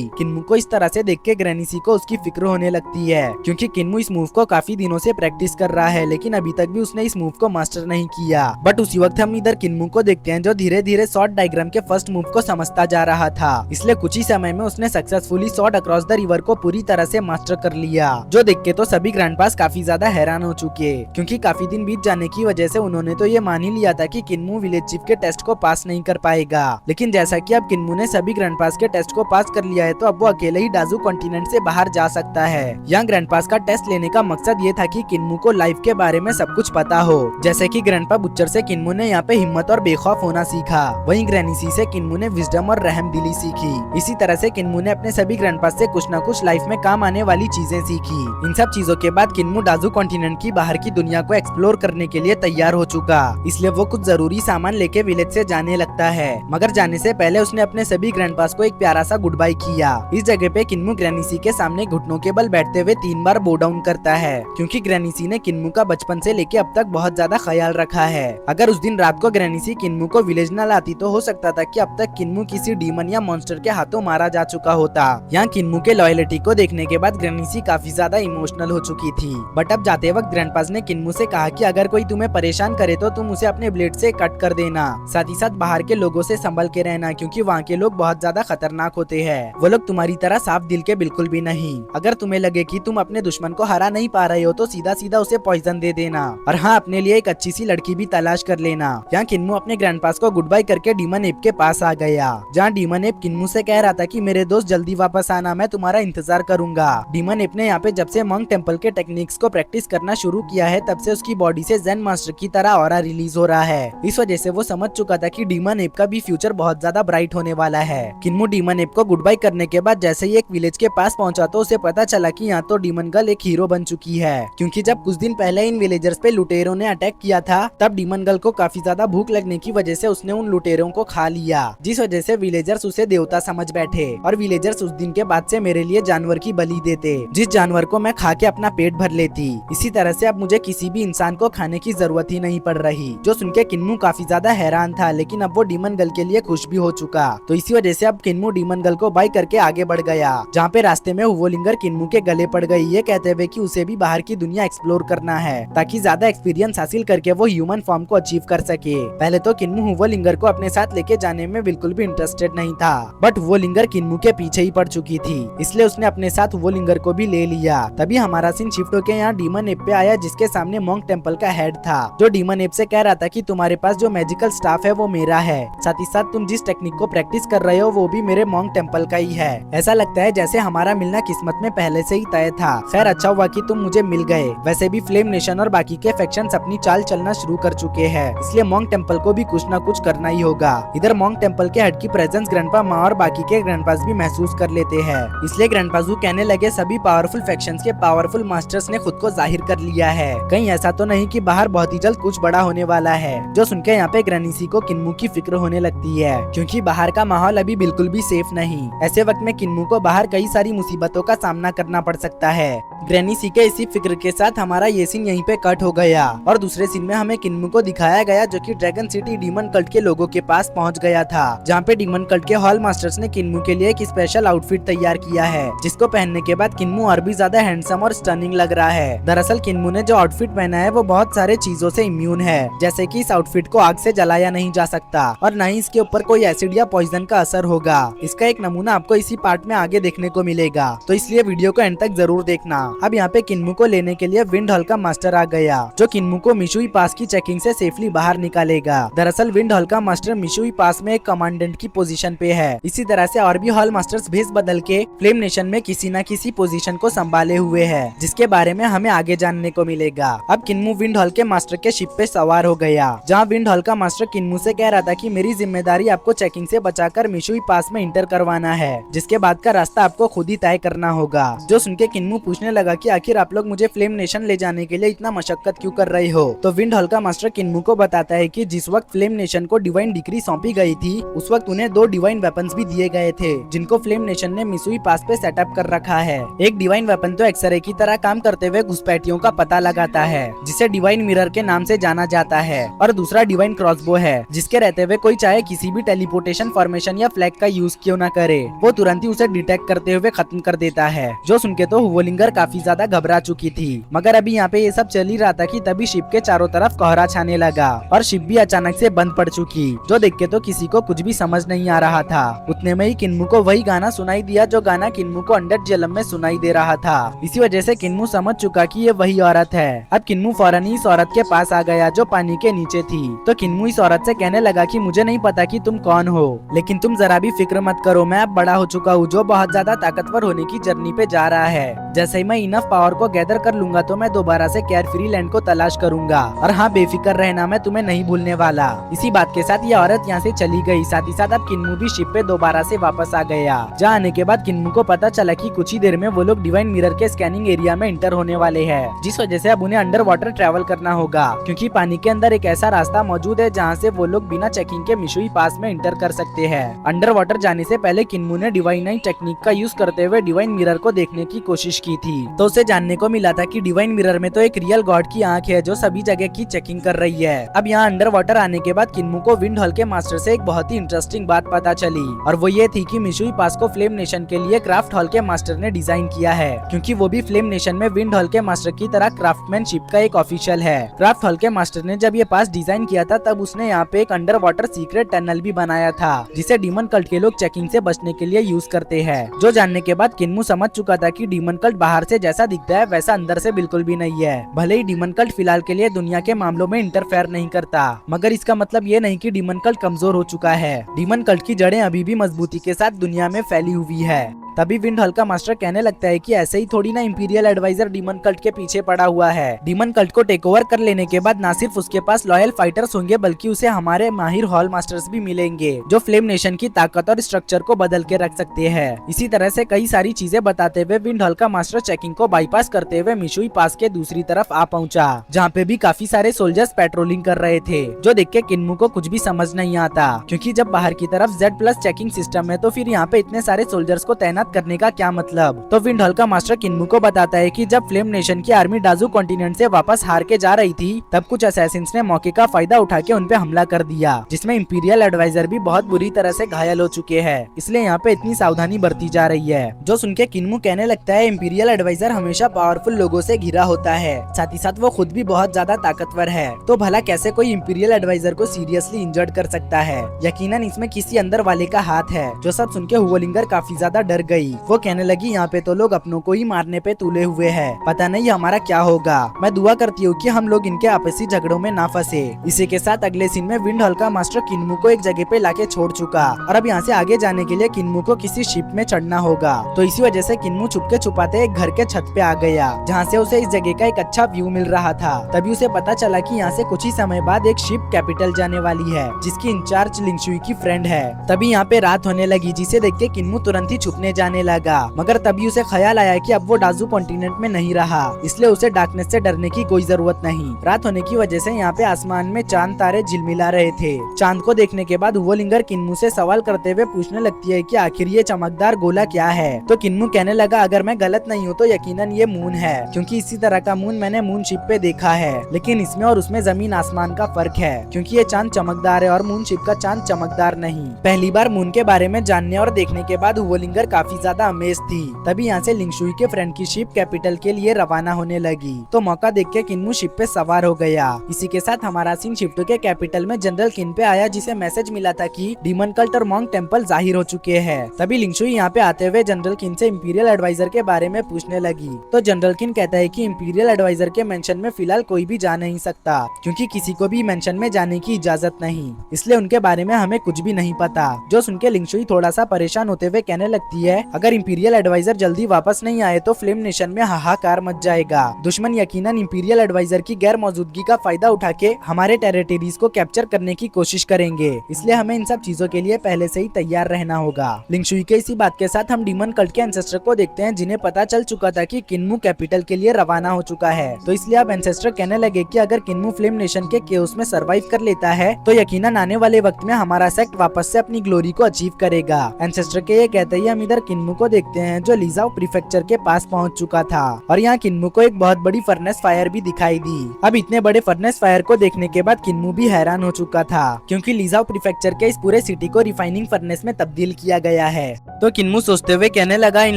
किन्मू को इस तरह से देख के ग्रैनीसी को उसकी फिक्र होने लगती है, क्योंकि किन्मू इस मूव को काफी दिनों से प्रैक्टिस कर रहा है, लेकिन अभी तक भी उसने इस मूव को मास्टर नहीं किया। बट उसी वक्त हम इधर किन्मू को देखते हैं जो धीरे धीरे स्वॉर्ड डायग्राम के फर्स्ट मूव को समझता जा रहा था, इसलिए कुछ ही समय में उसने successfully sword across the river को पूरी तरह से मास्टर कर लिया। जो देख के तो सभी ग्रैंडपास काफी ज्यादा हैरान हो चुके, क्योंकि काफी दिन बीत जाने की वजह से उन्होंने तो ये मान ही लिया था कि किन्मू विलेज चीफ के टेस्ट को पास नहीं कर पाएगा। लेकिन जैसा कि अब किन्मू ने सभी ग्रैंडपास के टेस्ट को पास कर लिया है तो अब वो अकेले ही डाजू कॉन्टिनेंट से बाहर जा सकता है। यहाँ ग्रैंडपास का टेस्ट लेने का मकसद ये था कि किन्मू को लाइफ के बारे में सब कुछ पता हो। जैसे कि ग्रैंडपा बुच्चर से किन्मू ने यहाँ पे हिम्मत और बेखौफ होना सीखा, वहीं ग्रैनीसी से किन्मू ने विजडम और रहमदिली सीखी। इसी तरह से किन्मू ने अपने सभी ग्रैंडपास से कुछ न कुछ लाइफ में काम आने वाली चीजें सीखी। इन सब चीजों के बाद किन्मू डाजू कॉन्टिनेंट की बाहर की दुनिया को एक्सप्लोर करने के लिए तैयार हो चुका, इसलिए वो कुछ जरूरी सामान लेके विलेज से जाने लगता है। मगर जाने से पहले उसने अपने सभी ग्रैंडपास को एक प्यारा सा गुड बाय किया। इस जगह पे किन्मू ग्रैनीसी के सामने घुटनों के बल बैठते हुए 3 बार बो डाउन करता है, क्योंकि ग्रैनीसी ने किन्मू का बचपन से लेके अब तक बहुत ज्यादा ख्याल रखा है। अगर उस दिन रात को ग्रैनीसी किन्मू को विलेज न लाती तो हो सकता था कि अब तक किन्मू किसी डीमन या मॉन्स्टर के हाथों मारा जा चुका होता। यहाँ किन्मू के लॉयलिटी को देखने के बाद ग्रैनीसी काफी ज्यादा इमोशनल हो चुकी थी। बट अब जाते वक्त ग्रैंडपास ने किन्मू से कहा कि अगर कोई तुम्हें परेशान करे तो तुम उसे अपने ब्लेड से कट कर देना, साथ ही साथ बाहर के लोगों से संभल के रहना, क्योंकि वहाँ के लोग बहुत ज्यादा खतरनाक होते हैं। वो लोग तुम्हारी तरह साफ दिल के बिल्कुल भी नहीं। अगर तुम्हें लगे कि तुम अपने दुश्मन को हरा नहीं पा रहे हो तो सीधा सीधा उसे पॉइजन दे देना, और हाँ, अपने लिए एक अच्छी सी लड़की भी तलाश कर लेना। यहाँ किन्मू अपने ग्रैंडपास को गुड बाय करके डीमन एप के पास आ गया, जहाँ डीमन एप किन्मू से कह रहा था कि मेरे दोस्त जल्दी वापस आना, मैं तुम्हारा इंतजार करूंगा। डीमन एप ने यहाँ पे जब से मंक टेम्पल के टेक्निक्स को प्रैक्टिस करना शुरू किया है तब से उसकी बॉडी से जेन मास्टर की तरह ऑरा रिलीज हो रहा है। इस वजह से वो समझ चुका था कि डीमन एप का भी फ्यूचर बहुत ज्यादा ब्राइट होने वाला है। किन्मू डीमन एप को गुड बाय करने के बाद जैसे ही एक विलेज के पास पहुंचा तो उसे पता चला कि यहाँ तो डीमन गर्ल एक हीरो बन चुकी है, क्योंकि जब कुछ दिन पहले इन विलेजर्स पे लुटेरों ने अटैक किया था तब डीमन गर्ल को काफी ज्यादा भूख लगने की वजह से उसने उन लुटेरों को खा लिया, जिस वजह से विलेजर्स उसे देवता समझ बैठे और विलेजर्स उस दिन के बाद से मेरे लिए जानवर की बलि देते, जिस जानवर को मैं खा के अपना पेट भर लेती। इसी तरह से अब मुझे किसी भी इंसान को खाने की जरूरत ही नहीं पड़ रही। जो सुन के किन्मू काफी ज्यादा हैरान था, लेकिन अब वो डीमन गर्ल के लिए खुश भी हो चुका। तो इसी वजह से अब किन्मू डीमन गर्ल को बाय करके आगे बढ़ गया, जहाँ पे रास्ते में हुवोलिंगर किन्मू के गले पड़ गई, ये कहते हुए कि उसे भी बाहर की दुनिया एक्सप्लोर करना है ताकि ज्यादा एक्सपीरियंस हासिल करके वो ह्यूमन फॉर्म को अचीव कर सके। पहले तो किन्मू हुवोलिंगर को अपने साथ लेके जाने में बिल्कुल भी इंटरेस्टेड नहीं था, बट हुवोलिंगर किन्मू के पीछे ही पड़ चुकी थी, इसलिए उसने अपने साथ हुवोलिंगर को भी ले लिया। तभी हमारा सीन शिफ्ट होके यहाँ डीमन एप पे आया, जिसके सामने मॉन्क टेम्पल का हेड था, जो डीमन एप से कह रहा था कि तुम्हारे पास जो मैजिकल स्टाफ है वो मेरा है, साथ ही साथ तुम जिस टेक्निक को प्रैक्टिस कर रहे हो वो भी मेरे मॉन्क टेम्पल का ही है। ऐसा लगता है जैसे हमारा मिलना किस्मत में पहले से ही तय था। खैर, अच्छा हुआ कि तुम मुझे मिल गए। वैसे भी फ्लेम नेशन और बाकी के फैक्शंस अपनी चाल चलना शुरू कर चुके हैं, इसलिए मॉन्क टेम्पल को भी कुछ न कुछ करना ही होगा। इधर मॉन्क टेम्पल के हेड की प्रेजेंस ग्रैंडपा माँ और बाकी के ग्रैंडपास भी महसूस कर लेते हैं, इसलिए ग्रैंडपाजू कहने लगे सभी पावरफुल फैक्शंस के पावरफुल मास्टर्स ने खुद को जाहिर कर लिया है। कहीं ऐसा तो नहीं कि बाहर बहुत ही जल्द कुछ बड़ा होने वाला है। जो सुनकर यहाँ पे ग्रैनीसी को किन्मू की फिक्र होने लगती है, क्योंकि बाहर का माहौल अभी बिल्कुल भी सेफ नहीं। ऐसे वक्त में किन्मू को बाहर कई सारी मुसीबतों का सामना करना पड़ सकता है। ग्रैनीसी के इसी फिक्र के साथ हमारा ये सीन यहीं पे कट हो गया और दूसरे सीन में हमें किन्मू को दिखाया गया जो कि ड्रैगन सिटी डीमन कल्ट के लोगों के पास पहुंच गया था, जहाँ पे डीमन कल्ट के हॉल मास्टर्स ने किन्मू के लिए एक स्पेशल आउटफिट तैयार किया है, जिसको पहनने के बाद किन्मू और भी ज्यादा हैंडसम और स्टनिंग लग रहा है। दरअसल किन्मू ने जो आउटफिट पहना है वो बहुत सारे चीजों से इम्यून है, जैसे कि इस आउटफिट को आग से जलाया नहीं जा सकता और न ही इसके ऊपर कोई एसिड या पॉइजन का असर होगा। इसका एक नमूना आपको इसी पार्ट में आगे देखने को मिलेगा, तो इसलिए वीडियो को एंड तक जरूर देखना। अब यहाँ पे किन्मू को लेने के लिए विंड हॉल का मास्टर आ गया, जो किन्मू को मिशुई पास की चेकिंग से सेफली बाहर निकालेगा। दरअसल विंड हॉल का मास्टर मिशुई पास में एक कमांडेंट की पोजीशन पे है। इसी तरह से और भी हॉल मास्टर्स भेस बदल के फ्लेम नेशन में किसी न किसी पोजीशन को संभाले हुए है, जिसके बारे में हमें आगे जानने को मिलेगा। अब किन्मू विंड हॉल के मास्टर के शिप पे सवार हो गया, जहाँ विंड हॉल का मास्टर किन्मू से कह रहा था कि मेरी जिम्मेदारी आपको चेकिंग से बचाकर मिशुई पास में इंटर करवाना है, जिसके बाद का रास्ता आपको खुद ही तय करना होगा। जो सुनके किन्मू पूछने लगा कि आखिर आप लोग मुझे फ्लेम नेशन ले जाने के लिए इतना मशक्कत क्यों कर रहे हो। तो विंड हॉल का मास्टर किन्मू को बताता है कि जिस वक्त फ्लेम नेशन को डिवाइन डिक्री सौंपी गई थी उस वक्त उन्हें 2 डिवाइन वेपन्स भी दिए गए थे जिनको फ्लेम नेशन ने मिसुई पास पे सेटअप कर रखा है। एक डिवाइन वेपन तो एक्सरे की तरह काम करते हुए घुसपैठियों का पता लगाता है जिसे डिवाइन मिरर के नाम से जाना जाता है, और दूसरा डिवाइन क्रॉसबो है जिसके रहते हुए कोई चाहे किसी भी टेलीपोर्टेशन फॉर्मेशन या फ्लैग का यूज क्यों न करे वो तुरंत ही उसे डिटेक्ट करते हुए खत्म कर देता है। जो सुनके तो हुवोलिंगर काफी ज्यादा घबरा चुकी थी, मगर अभी यहाँ पे ये सब चल ही रहा था कि तभी शिप के चारों तरफ कोहरा छाने लगा और शिप भी अचानक से बंद पड़ चुकी, जो देख के तो किसी को कुछ भी समझ नहीं आ रहा था। उतने में ही किन्मू को वही गाना सुनाई दिया जो गाना किन्मू को अंडर जेलम में सुनाई दे रहा था। इसी वजह से किन्मू समझ चुका कि ये वही औरत है। अब किन्मू फौरन ही इस औरत के पास आ गया जो पानी के नीचे थी। तो किन्मू इस औरत से कहने लगा कि मुझे नहीं पता कि तुम कौन हो, लेकिन तुम जरा भी फिक्र मत करो, मैं अब बड़ा हो चुका हूँ जो बहुत ज्यादा ताकतवर होने की जर्नी पे जा रहा है। जैसे ही मैं इनफ पावर को गैदर कर लूंगा तो मैं दोबारा से केयर फ्री लैंड को तलाश करूंगा, और हाँ बेफिक्र रहना, मैं तुम्हें नहीं भूलने वाला। इसी बात के साथ ये औरत यहाँ से चली गई। साथ ही साथ अब किन्मू भी शिप पे दोबारा से वापस आ गया। जहाँ आने के बाद किन्मू को पता चला कि कुछ ही देर में वो लोग डिवाइन मिरर के स्कैनिंग एरिया में इंटर होने वाले हैं, जिस वजह से अब उन्हें अंडर वाटर ट्रेवल करना होगा क्योंकि पानी के अंदर एक ऐसा रास्ता मौजूद है जहाँ से वो लोग बिना चेकिंग के मिशुई पास में इंटर कर सकते हैं। अंडर वाटर जाने से पहले किन्मू ने डिवाइन टेक्निक का यूज करते हुए डिवाइन मिरर को देखने की कोशिश की थी, तो उसे जानने को मिला था कि डिवाइन मिरर में तो एक रियल गॉड की आंख है जो सभी जगह की चेकिंग कर रही है। अब यहाँ अंडर वाटर आने के बाद किन्मू को विंड हॉल के मास्टर से एक बहुत ही इंटरेस्टिंग बात पता चली, और वो ये थी कि मिशुई पास को फ्लेम नेशन के लिए क्राफ्ट हॉल के मास्टर ने डिजाइन किया है, क्योंकि वो भी फ्लेम नेशन में विंड हॉल के मास्टर की तरह क्राफ्टमैनशिप का एक ऑफिशियल है। क्राफ्ट हॉल के मास्टर ने जब ये पास डिजाइन किया था तब उसने यहाँ पे एक अंडर वाटर सीक्रेट टनल भी बनाया था जिसे डीमन कल्ट के लोग चेकिंग से बचने के लिए यूज करते हैं। जो जानने के बाद किन्मू समझ चुका था कि डीमन कल्ट बाहर से जैसा दिखता है वैसा अंदर से बिल्कुल भी नहीं है। भले ही डीमन कल्ट फिलहाल के लिए दुनिया के मामलों में इंटरफेयर नहीं करता, मगर इसका मतलब ये नहीं कि डीमन कल्ट कमजोर हो चुका है। डीमन कल्ट की जड़ें अभी भी मजबूती के साथ दुनिया में फैली हुई है। तभी विंड हॉल का मास्टर कहने लगता है कि ऐसे ही थोड़ी ना इंपीरियल एडवाइजर डीमन कल्ट के पीछे पड़ा हुआ है। डीमन कल्ट को टेक ओवर कर लेने के बाद न सिर्फ उसके पास लॉयल फाइटर्स होंगे बल्कि उसे हमारे माहिर हॉल मास्टर्स भी मिलेंगे जो फ्लेम नेशन की ताकत और स्ट्रक्चर को बदल के रख सकते हैं। इसी तरह से कई सारी चीजें बताते हुए विंड हॉल का मास्टर चेकिंग को बाईपास करते हुए मिशुई पास के दूसरी तरफ आ पहुंचा, जहाँ पे भी काफी सारे सोल्जर्स पेट्रोलिंग कर रहे थे, जो देख के किन्मू को कुछ भी समझ नहीं आता, क्योंकि जब बाहर की तरफ Z+ चेकिंग सिस्टम है तो फिर यहाँ पे इतने सारे सोल्जर्स को तैनात करने का क्या मतलब। तो विंड हॉल का मास्टर किन्मू को बताता है कि जब फ्लेम नेशन की आर्मी डाजू कॉन्टिनेंट से वापस हार के जा रही थी तब कुछ असैसिन्स ने मौके का फायदा उठा के उन पे हमला कर दिया, जिसमें इंपीरियल एडवाइजर भी बहुत बुरी तरह से घायल हो चुके हैं, इसलिए यहाँ पे इतनी सावधानी बरती जा रही है। जो सुन के किन्मू कहने लगता है इंपीरियल एडवाइजर हमेशा पावरफुल लोगों से घिरा होता है, साथ ही साथ वो खुद भी बहुत ज्यादा ताकतवर है, तो भला कैसे कोई इंपीरियल एडवाइजर को सीरियसली इंजर्ड कर सकता है। यकीनन इसमें किसी अंदर वाले का हाथ है। जो सब सुन के हुवोलिंगर काफी ज्यादा डर गई। वो कहने लगी यहाँ पे तो लोग अपनों को ही मारने पे तुले हुए हैं, पता नहीं हमारा क्या होगा। मैं दुआ करती हूँ कि हम लोग इनके आपसी झगड़ों में ना फंसे। इसी के साथ अगले सीन में विंड हॉल का मास्टर किन्मू को एक जगह पे लाके छोड़ चुका, और अब यहाँ से आगे जाने के लिए किन्मू को किसी शिप में चढ़ना होगा। तो इसी वजह से किन्मू छुपके छुपाते एक घर के छत पे आ गया, जहाँ से उसे इस जगह का एक अच्छा व्यू मिल रहा था। तभी उसे पता चला कि यहाँ से कुछ ही समय बाद एक शिप कैपिटल जाने वाली है, जिसकी इंचार्ज लिंगशुई की फ्रेंड है। तभी यहाँ पे रात होने लगी, जिसे देख के किन्मू तुरंत ही छुपने जाने लगा, मगर तभी उसे ख्याल आया कि अब वो डाजू कॉन्टिनेंट में नहीं रहा, इसलिए उसे डार्कनेस से डरने की कोई जरूरत नहीं। रात होने की वजह से यहाँ पे आसमान में चांद तारे झिलमिला रहे थे। चांद को देखने के बाद हुवोलिंगर किन्मू से सवाल करते हुए पूछने लगती है कि आखिर ये चमकदार गोला क्या है। तो किन्मू कहने लगा अगर मैं गलत नहीं हूँ तो यकीनन ये मून है, क्योंकि इसी तरह का मून मैंने मून शिप पे देखा है, लेकिन इसमें और उसमें जमीन आसमान का फर्क है, क्योंकि ये चांद चमकदार है और मून शिप का चांद चमकदार नहीं। पहली बार मून के बारे में जानने और देखने के बाद हुवोलिंगर काफी ज्यादा अमेज थी। तभी यहाँ से लिंगशुई के फ्रेंड की शिप कैपिटल के लिए रवाना होने लगी, तो मौका देख के किन्मू शिप पे सवार हो गया। इसी के साथ हमारा सीन शिफ्ट के कैपिटल में जनरल किन पे आया, जिसे मैसेज मिला था कि डीमन कल्ट और मॉन्क टेम्पल जाहिर हो चुके हैं। तभी लिंगशुई यहाँ पे आते हुए जनरल किन से इंपीरियल एडवाइजर के बारे में पूछने लगी, तो जनरल किन कहता है कि इंपीरियल एडवाइजर के मेंशन में फिलहाल कोई भी जा नहीं सकता, क्योंकि किसी को भी मेंशन में जाने की इजाजत नहीं, इसलिए उनके बारे में हमें कुछ भी नहीं पता। जो सुन के लिंगशुई थोड़ा सा परेशान होते हुए कहने लगती है अगर इंपीरियल एडवाइजर जल्दी वापस नहीं आए तो फ्लेम नेशन में हाहाकार मच जाएगा। दुश्मन यकीनन इंपीरियल एडवाइजर की गैर मौजूदगी का फायदा उठा के हमारे टेरिटरीज को कैप्चर करने की कोशिश करेंगे, इसलिए हमें इन सब चीजों के लिए पहले से ही तैयार रहना होगा। लिंगशुई के इसी बात के साथ हम डीमन कल्ट के एंसेस्टर को देखते हैं, जिन्हें पता चल चुका था कि किन्मू कैपिटल के लिए रवाना हो चुका है। तो तो इसलिए अब एंसेस्टर कहने लगे कि अगर किन्मू फ्लेम नेशन के केओस में सरवाइव कर लेता है तो यकीनन आने वाले वक्त में हमारा सेक्ट वापस से अपनी ग्लोरी को अचीव करेगा। एंसेस्टर के ये कहते ही हम इधर किन्मू को देखते हैं जो लीजाओ प्रीफेक्चर के पास पहुंच चुका था और यहाँ किन्मू को एक बहुत बड़ी फर्नेस फायर भी दिखाई दी। अब इतने बड़े फर्नेस फायर को देखने के बाद किन्मू भी हैरान हो चुका था क्योंकि लीजाओ प्रीफेक्चर के इस पूरे सिटी को रिफाइनिंग फर्नेस में तब्दील किया गया है। तो किन्मू सोचते हुए कहने लगा इन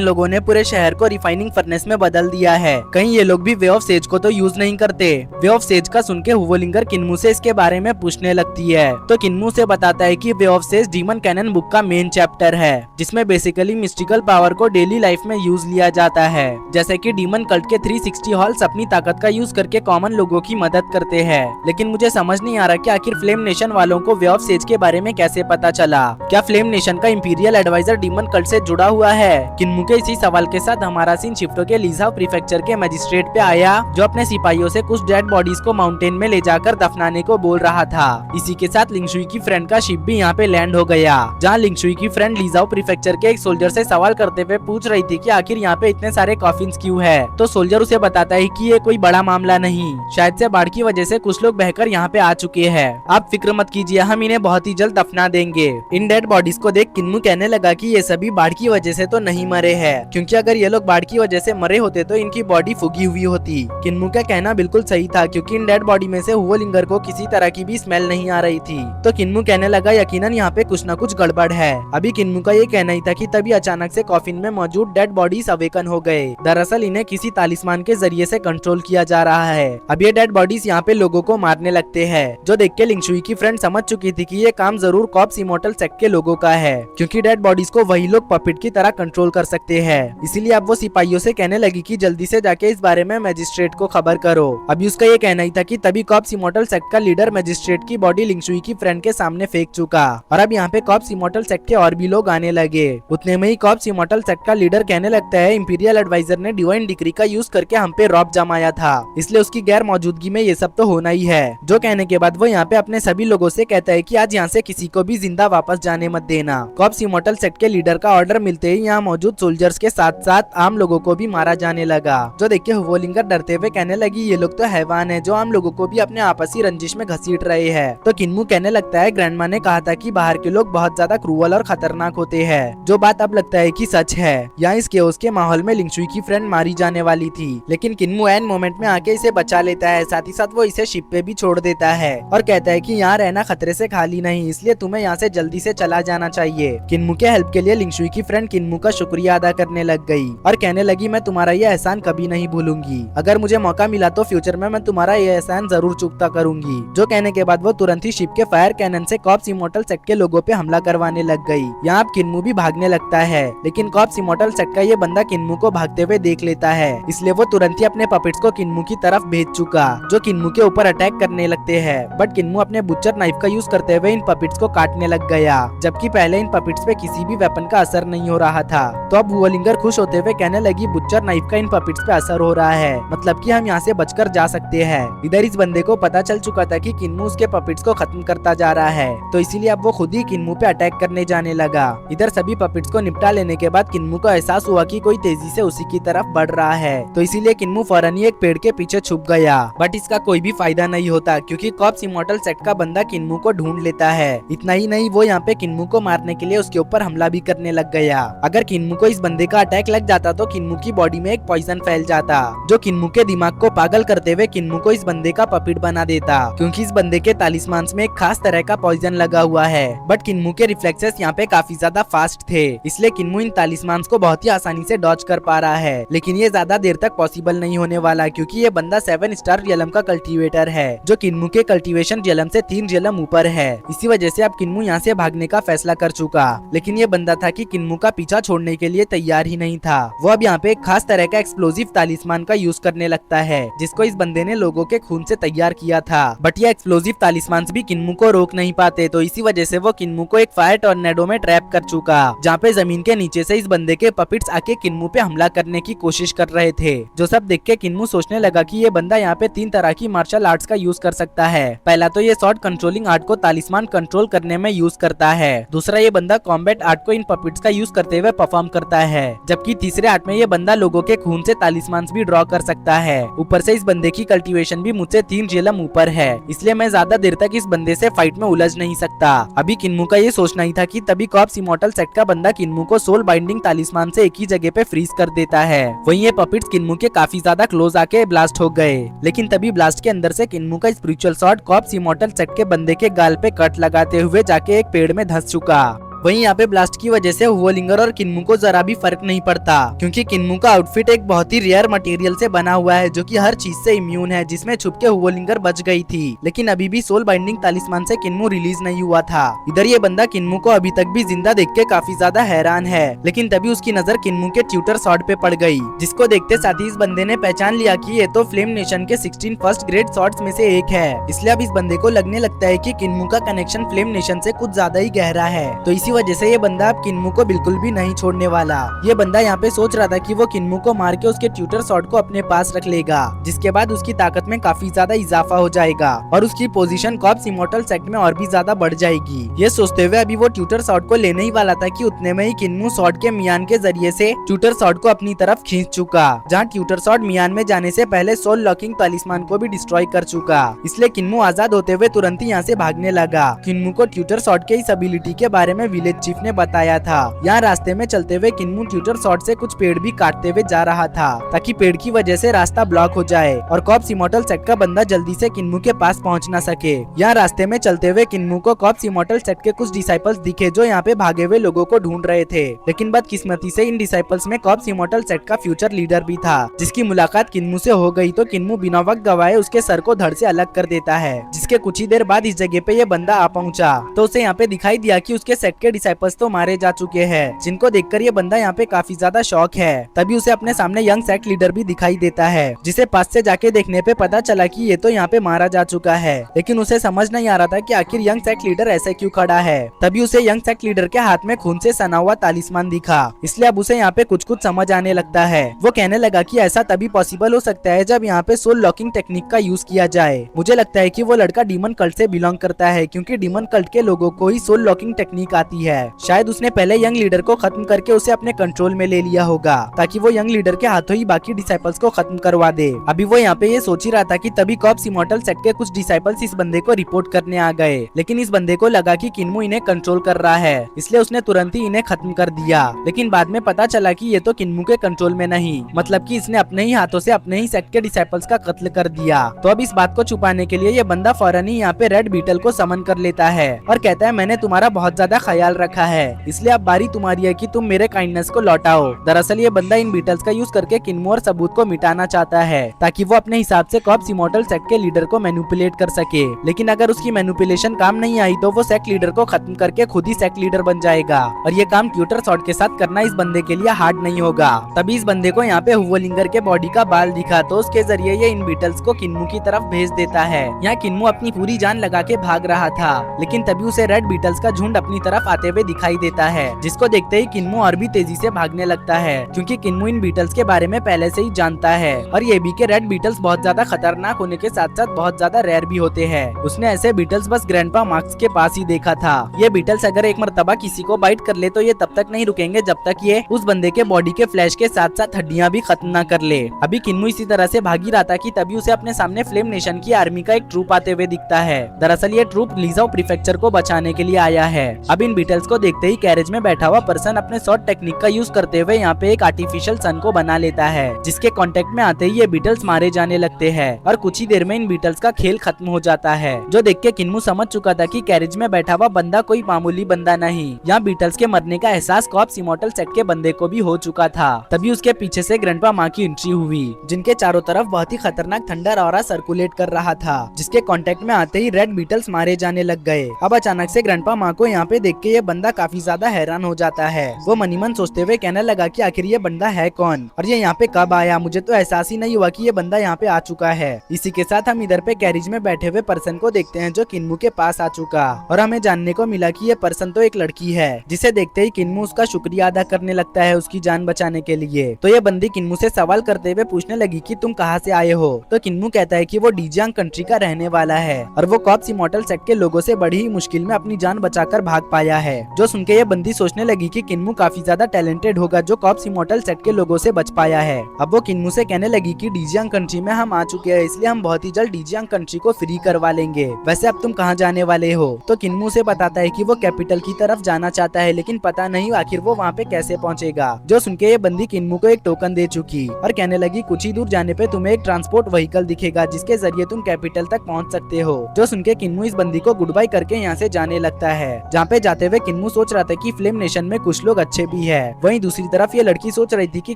लोगों ने पूरे शहर को रिफाइनिंग फर्नेस में बदल दिया है, कहीं ये लोग भी वे ऑफ सेज को तो यूज नहीं करते। वे ऑफ सेज का सुन के हुवोलिंगर किन्मू से इसके बारे में पूछने लगती है तो किन्मू से बताता है कि way of sage demon canon book का मेन चैप्टर है जिसमें बेसिकली मिस्टिकल पावर को डेली लाइफ में यूज लिया जाता है, जैसे कि डीमन कल्ट के 360 हॉल्स अपनी ताकत का यूज करके कॉमन लोगों की मदद करते हैं। लेकिन मुझे समझ नहीं आ रहा कि आखिर फ्लेम नेशन वालों को वे ऑफ सेज के बारे में कैसे पता चला, क्या फ्लेम नेशन का इंपीरियल एडवाइजर डीमन कल्ट से जुड़ा हुआ है? किन्मू के इसी सवाल के साथ हमारा सीन शिफ्ट होकर लीजाओ प्रीफेक्चर के मजिस्ट्रेट पे आया जो अपने सिपाहियों से कुछ डेड बॉडीज को माउंटेन में ले जाकर दफनाने को बोल रहा था। इसी के साथ लिंगशुई की फ्रेंड का शिप भी यहाँ पे लैंड हो गया जहाँ लिंगशुई की फ्रेंड लीजाओ प्रीफेक्चर के एक सोल्जर से सवाल करते हुए पूछ रही थी कि आखिर यहाँ पे इतने सारे कॉफिन्स क्यों है। तो सोल्जर उसे बताता है कि ये कोई बड़ा मामला नहीं, शायद से बाढ़ की वजह से कुछ लोग बहकर यहाँ पे आ चुके हैं, आप फिक्र मत कीजिए, हम इन्हें बहुत ही जल्द दफना देंगे। इन डेड बॉडीज को देख किन्मू कहने लगा कि ये सभी बाढ़ की वजह से तो नहीं मरे हैं, क्योंकि अगर ये लोग बाढ़ की वजह से मरे होते तो इनकी बॉडी फूगी हुई होती। किन्मू का कहना बिल्कुल सही था क्योंकि इन डेड बॉडी में से हुवोलिंगर को किसी तरह की भी स्मेल नहीं आ रही थी। तो किन्मू कहने लगा यकीनन यहाँ पे कुछ न कुछ गड़बड़ है। अभी किन्मू का ये कहना ही था कि तभी अचानक से कॉफिन में मौजूद डेड बॉडीज अवेकन हो गए। दरअसल इन्हें किसी तालिस्मान के जरिए से कंट्रोल किया जा रहा है। अब ये डेड बॉडीज यहाँ पे लोगों को मारने लगते हैं, जो देख के लिंगशुई की फ्रेंड समझ चुकी थी कि ये काम जरूर कॉप्स इमोर्टल सेक्ट के लोगों का है, क्योंकि डेड बॉडीज को वही लोग पपिट की तरह कंट्रोल कर सकते हैं। इसीलिए अब वो सिपाहियों से कहने लगी कि जल्दी से जाके इस बारे में मजिस्ट्रेट को खबर करो। अभी उसका ये कहना ही था कि तभी कॉप्स इमोर्टल सेक्ट का लीडर मजिस्ट्रेट की बॉडी लिंगशुई की फ्रेंड के सामने फेंक चुका और अब यहाँ पे कॉप्स इमोर्टल सेक्ट के और भी लोग आने लगे। उतने में ही कॉप्स इमोर्टल सेक्ट का लीडर कहने लगता है इंपीरियल एडवाइजर ने डिवाइन डिक्री का यूज करके हम पे रॉब जमाया था, इसलिए उसकी गैर मौजूदगी में ये सब तो होना ही है। जो कहने के बाद वो यहाँ पे अपने सभी लोगों से कहता है कि आज यहाँ से किसी को भी जिंदा वापस जाने मत देना। कॉप्स इमोर्टल सेक्ट के लीडर का ऑर्डर मिलते ही यहाँ मौजूद सोल्जर्स के साथ साथ आम लोगों को भी मारा जाने लगा। जो देख के हुवोलिंगर डरते हुए कहने लगी ये लोग तो हैवान है जो आम लोगों को भी अपने आपसी रंजिश में घसीट रहे हैं। तो किन्मू कहने लगता है ग्रैंडमा ने कहा था कि बाहर के लोग बहुत ज्यादा क्रूअल और खतरनाक होते हैं, जो बात अब लगता है कि सच है। यहाँ इस केओस के माहौल में लिंगशुई की फ्रेंड मारी जाने वाली थी, लेकिन किन्मू एन मोमेंट में आके इसे बचा लेता है। साथ ही साथ वो इसे शिप पे भी छोड़ देता है और कहता है कि यहाँ रहना खतरे से खाली नहीं, इसलिए तुम्हें यहाँ से जल्दी से चला जाना चाहिए। किन्मू के हेल्प के लिए लिंगशुई की फ्रेंड किन्मू का शुक्रिया अदा करने लग गई और कहने लगी मैं तुम्हारा ये एहसान कभी नहीं भूलूंगी, अगर मुझे मौका मिला तो फ्यूचर में मैं तुम्हारा ये एहसान जरूर चुकता करूंगी। जो कहने के बाद वो तुरंत ही शिप के फायर कैनन से कॉप्स इमोर्टल सेक्ट के लोगों पे हमला करवाने लग गई। यहाँ अब किन्मू भी भागने लगता है, लेकिन कॉप्स इमोर्टल सेक्ट का ये बंदा किन्मू को भागते हुए देख लेता है, इसलिए वो तुरंत ही अपने पपेट्स को किन्मू की तरफ भेज चुका, जो किन्मू के ऊपर अटैक करने लगते हैं। बट किन्मू अपने बुच्चर नाइफ का यूज करते हुए इन पपेट्स को काटने लग गया, जबकि पहले इन पपेट्स पे किसी भी वेपन का असर नहीं हो रहा था। तो अब हुवोलिंगर खुश होते हुए कहने लगी बुच्चर नाइफ का इन पपेट्स पे असर हो रहा है, मतलब कि हम यहाँ से बचकर जा सकते हैं। इधर इस बंदे को पता चल चुका था कि किन्मू उसके पपेट्स को खत्म करता जा रहा है, तो इसीलिए अब वो खुद ही किन्मू पे अटैक करने जाने लगा। इधर सभी पपेट्स को निपटा लेने के बाद किन्मू को एहसास हुआ कि कोई तेजी से उसी की तरफ बढ़ रहा है, तो इसीलिए किन्मू फौरन ही एक पेड़ के पीछे छुप गया। बट इसका कोई भी फायदा नहीं होता क्योंकि कॉप्स इमोर्टल सेक्ट का बंदा किन्मू को ढूंढ लेता है। इतना ही नहीं, वो यहाँ पे किन्मू को मारने के लिए उसके ऊपर हमला भी करने लग गया। अगर किन्मू को इस बंदे का अटैक लग जाता तो किन्मू की बॉडी में एक पॉइजन फैल जाता, जो किन्मू के दिमाग को पागल करते हुए किन्मू को इस बंदे का पपिट बना देता, क्योंकि इस बंदे के तालिस्मान में एक खास तरह का पॉइजन लगा हुआ है। बट किन्मू के रिफ्लेक्सेस यहाँ पे काफी ज्यादा फास्ट थे, इसलिए किन्मू इन तालिस्मान को बहुत ही आसानी से डॉज कर पा रहा है। लेकिन ये ज्यादा देर तक पॉसिबल नहीं होने वाला, क्योंकि ये बंदा 7 स्टार रियलम का कल्टीवेटर है, जो किन्मू के कल्टीवेशन रियलम से 3 रियलम ऊपर है। इसी वजह से अब किन्मू यहाँ से भागने का फैसला कर चुका, लेकिन ये बंदा था कि किन्मू का पीछा छोड़ने के लिए तैयार ही नहीं था। वो अब यहाँ पे एक खास तरह का एक्सप्लोजिव तालिस्मान का यूज करने लगता है, जिसको इस बंदे ने लोगों के खून से तैयार किया था। बट ये एक्सप्लोजिव तालिस्मान भी किन्मू को रोक नहीं पाते, तो इसी वजह से वो किन्मू को एक फायर टॉर्नेडो में ट्रैप कर चुका, जहाँ पे जमीन के नीचे से इस बंदे के पपिट्स आके किन्मू पे हमला करने की कोशिश कर रहे थे। जो सब देख के किन्मू सोचने लगा कि ये बंदा यहाँ पे 3 तरह की मार्शल आर्ट्स का यूज कर सकता है। पहला तो ये शॉर्ट कंट्रोलिंग आर्ट को तालिस्मान कंट्रोल करने में यूज करता है। दूसरा, ये बंदा कॉम्बैट आर्ट को इन पपिट्स का यूज करते हुए परफॉर्म करता है, जबकि तीसरे आर्ट में ये बंदा लोगों के खून से तालिस्मान भी ड्रॉ कर सकता है। है। ऊपर से इस बंदे की कल्टीवेशन भी मुझसे 3 जेलम ऊपर है, इसलिए मैं ज्यादा देर तक इस बंदे से फाइट में उलझ नहीं सकता। अभी किन्मू का ये सोचना ही था कि तभी कॉप्स इमॉर्टल सेट का बंदा किन्मू को सोल बाइंडिंग तालिस्मान से एक ही जगह पे फ्रीज कर देता है। वहीं ये पपिट्स किन्मू के काफी ज्यादा क्लोज आके ब्लास्ट हो गए, लेकिन तभी ब्लास्ट के अंदर से किन्मू का spiritual shot corpse immortal sect के बंदे के गाल पे कट लगाते हुए जाके एक पेड़ में धंस चुका। वहीं यहाँ पे ब्लास्ट की वजह से हुओलिंगर और किन्मू को जरा भी फर्क नहीं पड़ता, क्योंकि किन्मू का आउटफिट एक बहुत ही रेयर मटेरियल से बना हुआ है जो कि हर चीज से इम्यून है, जिसमें छुप के हुओलिंगर बच गई थी। लेकिन अभी भी सोल बाइंडिंग तालिस्मान से किन्मू रिलीज नहीं हुआ था। इधर ये बंदा किन्मू को अभी तक भी जिंदा देख के काफी ज्यादा हैरान है, लेकिन तभी उसकी नजर किन्मू के ट्यूटर शॉट पे पड़ गई, जिसको देखते साथ ही इस बंदे ने पहचान लिया कि ये तो फ्लेम नेशन के 16 फर्स्ट ग्रेड शॉट्स में से एक है। इसलिए अब इस बंदे को लगने लगता है कि किन्मू का कनेक्शन फ्लेम नेशन से कुछ ज्यादा ही गहरा है। तो इसी वजह से ये बंदा किन्मू को बिल्कुल भी नहीं छोड़ने वाला। ये बंदा यहाँ पे सोच रहा था कि वो किन्मू को मार के उसके ट्यूटर शॉट को अपने पास रख लेगा, जिसके बाद उसकी ताकत में काफी ज्यादा इजाफा हो जाएगा और उसकी पोजीशन कॉप्स इमॉर्टल सेट में और भी ज्यादा बढ़ जाएगी। ये सोचते हुए अभी वो ट्यूटर शॉट को लेने ही वाला था कि उतने में ही किन्मू शॉट के मियान के जरिए से ट्यूटर शॉट को अपनी तरफ खींच चुका, जहाँ ट्यूटर शॉट मियान में जाने से पहले सोल लॉकिंग तालिस्मान को भी डिस्ट्रॉय कर चुका। इसलिए किन्मू आजाद होते हुए तुरंत ही यहाँ से भागने लगा। किन्मू को ट्यूटर शॉट के इस एबिलिटी के बारे में विलेज चीफ ने बताया था। यहाँ रास्ते में चलते हुए किन्मू ट्यूटर शॉट से कुछ पेड़ भी काटते हुए जा रहा था, ताकि पेड़ की वजह से रास्ता ब्लॉक हो जाए और कॉप्स इमॉर्टल सेट का बंदा जल्दी से किन्मू के पास पहुँच न सके। यहाँ रास्ते में चलते हुए किन्मू को कॉप्स इमॉर्टल सेट के कुछ डिसाइपल्स दिखे जो यहाँ पे भागे हुए लोगों को ढूंढ रहे थे, लेकिन बदकिस्मती से इन डिसाइपल्स में कॉप्स इमॉर्टल सेट का फ्यूचर लीडर भी था, जिसकी मुलाकात किन्मू से हो गई तो किन्मू बिना वक्त गवाए उसके सर को धड़ से अलग कर देता है। जिसके कुछ ही देर बाद इस जगह पे ये बंदा आ पहुंचा तो उसे यहाँ पे दिखाई दिया कि उसके सेट के डिसाइपल्स तो मारे जा चुके हैं, जिनको देखकर ये बंदा यहाँ पे काफी ज्यादा शॉक है। तभी उसे अपने सामने यंग सेक्ट लीडर भी दिखाई देता है, जिसे पास से जाके देखने पे पता चला कि ये तो यहाँ पे मारा जा चुका है, लेकिन उसे समझ नहीं आ रहा था कि आखिर यंग सेक्ट लीडर ऐसे क्यों खड़ा है। तभी उसे यंग सेक्ट लीडर के हाथ में खून से सना हुआ तालिस्मान दिखा, इसलिए अब उसे यहाँ पे कुछ कुछ समझ आने लगता है। वो कहने लगा कि ऐसा तभी पॉसिबल हो सकता है जब यहाँ पे सोल लॉकिंग टेक्निक का यूज किया जाए। मुझे लगता है कि वो लड़का डीमन कल्ट से बिलोंग करता है, क्योंकि डीमन कल्ट के लोगों को ही सोल लॉकिंग टेक्निक आती है। शायद उसने पहले यंग लीडर को खत्म करके उसे अपने कंट्रोल में ले लिया होगा, ताकि वो यंग लीडर के हाथों ही बाकी डिसाइपल्स को खत्म करवा दे। अभी वो यहाँ पे ये सोच ही रहा था कि तभी कॉप्स इमॉर्टल सेट के कुछ डिसाइपल्स इस बंदे को रिपोर्ट करने आ गए, लेकिन इस बंदे को लगा कि किन्मू इन्हें कंट्रोल कर रहा है, इसलिए उसने तुरंत ही इन्हें खत्म कर दिया। लेकिन बाद में पता चला कि ये तो किन्मू के कंट्रोल में नहीं, मतलब कि इसने अपने ही हाथों से अपने ही सेट के डिसाइपल्स का कत्ल कर दिया। तो अब इस बात को छुपाने के लिए ये बंदा फौरन ही यहाँ पे रेड बीटल को समन कर लेता है और कहता है मैंने तुम्हारा बहुत ज्यादा ख्याल रखा है, इसलिए अब बारी तुम्हारी है कि तुम मेरे काइंडनेस को लौटाओ। दरअसल ये बंदा इन बीटल्स का यूज करके किन्मू और सबूत को मिटाना चाहता है, ताकि वो अपने हिसाब से कॉप्स इमॉर्टल सेक्ट के लीडर को मैनिपुलेट कर सके। लेकिन अगर उसकी मैनिपुलेशन काम नहीं आई तो वो सेक्ट लीडर को खत्म करके खुद ही सेक्ट लीडर बन जाएगा, और ये काम ट्यूटर शॉट के साथ करना इस बंदे के लिए हार्ड नहीं होगा। तभी इस बंदे को यहाँ पे हुओलिंगर के बॉडी का बाल दिखा, तो उसके जरिए ये इन बीटल्स को किन्मू की तरफ भेज देता है। यहाँ किन्मू अपनी पूरी जान लगा के भाग रहा था, लेकिन तभी उसे रेड बीटल्स का झुंड अपनी तरफ आते हुए दिखाई देता है, जिसको देखते ही किन्मू और भी तेजी से भागने लगता है, क्योंकि किन्मू इन बीटल्स के बारे में पहले से ही जानता है और ये भी के रेड बीटल्स बहुत ज्यादा खतरनाक होने के साथ साथ बहुत ज्यादा रेयर भी होते हैं। उसने ऐसे बीटल्स बस ग्रैंडपा मार्क्स के पास ही देखा था। ये बीटल्स अगर एक मर्तबा किसी को बाइट कर ले तो ये तब तक नहीं रुकेंगे जब तक ये उस बंदे के बॉडी के फ्लैश के साथ साथ हड्डियां भी खत्म न कर ले। अभी किन्मू इसी तरह से भागी रहा था कि तभी उसे अपने सामने फ्लेम नेशन की आर्मी का एक ट्रूप आते हुए दिखता है। दरअसल ये ट्रूप लीजाओ प्रीफेक्चर को बचाने के लिए आया है। अब इन बीटल्स को देखते ही कैरेज में बैठा हुआ पर्सन अपने शॉर्ट टेक्निक का यूज करते हुए यहाँ पे एक आर्टिफिशियल सन को बना लेता है, जिसके कांटेक्ट में आते ही ये बीटल्स मारे जाने लगते हैं और कुछ ही देर में इन बीटल्स का खेल खत्म हो जाता है, जो देख के किन्मू समझ चुका था कि कैरेज में बैठा हुआ बंदा कोई मामूली बंदा नहीं। यहाँ बीटल्स के मरने का एहसास कॉप्स इमॉर्टल सेट के बंदे को भी हो चुका था। तभी उसके पीछे से ग्रैंडपा माँ की एंट्री हुई, जिनके चारों तरफ बहुत ही खतरनाक थंडर ऑरा सर्कुलेट कर रहा था, जिसके कांटेक्ट में आते ही रेड बीटल्स मारे जाने लग गए। अब अचानक से ग्रैंडपा माँ को यहाँ पे देख के ये बंदा काफी ज्यादा हैरान हो जाता है। वो मनी मन सोचते हुए कहने लगा कि आखिर ये बंदा है कौन और ये यहाँ पे कब आया, मुझे तो एहसास ही नहीं हुआ कि ये बंदा यहाँ पे आ चुका है। इसी के साथ हम इधर पे कैरेज में बैठे हुए पर्सन को देखते हैं जो किन्मू के पास आ चुका, और हमें जानने को मिला कि ये पर्सन तो एक लड़की है, जिसे देखते ही किन्मू उसका शुक्रिया अदा करने लगता है उसकी जान बचाने के लिए। तो ये बंदी किन्मू से सवाल करते हुए पूछने लगी कि तुम कहाँ से आए हो। तो किन्मू कहता है कि वो डीजियांग कंट्री का रहने वाला है और वो कॉप्स इमॉर्टल सेट के लोगों से बड़ी ही मुश्किल में अपनी जान बचाकर भाग पाया है। जो सुन के ये बंदी सोचने लगी कि किन्मू काफी ज्यादा टैलेंटेड होगा जो कॉप्स इमॉर्टल सेट के लोगों से बच पाया है। अब वो किन्मू से कहने लगी कि डीजियांग कंट्री में हम आ चुके हैं, इसलिए हम बहुत ही जल्द डीजियांग कंट्री को फ्री करवा लेंगे। वैसे अब तुम कहाँ जाने वाले हो? तो किन्मू से बताता है कि वो कैपिटल की तरफ जाना चाहता है, लेकिन पता नहीं आखिर वो वहाँ पे कैसे पहुँचेगा। जो सुन के ये बंदी किन्मू को एक टोकन दे चुकी और कहने लगी कुछ ही दूर जाने पे तुम्हें एक ट्रांसपोर्ट व्हीकल दिखेगा जिसके जरिए तुम कैपिटल तक पहुँच सकते हो। जो सुन के किन्मू इस बंदी को गुड बाय करके यहाँ से जाने लगता है। जहाँ पे जाते हुए किन्मू सोच रहा था कि फ्लेम नेशन में कुछ लोग अच्छे भी है। वहीं दूसरी तरफ ये लड़की सोच रही थी कि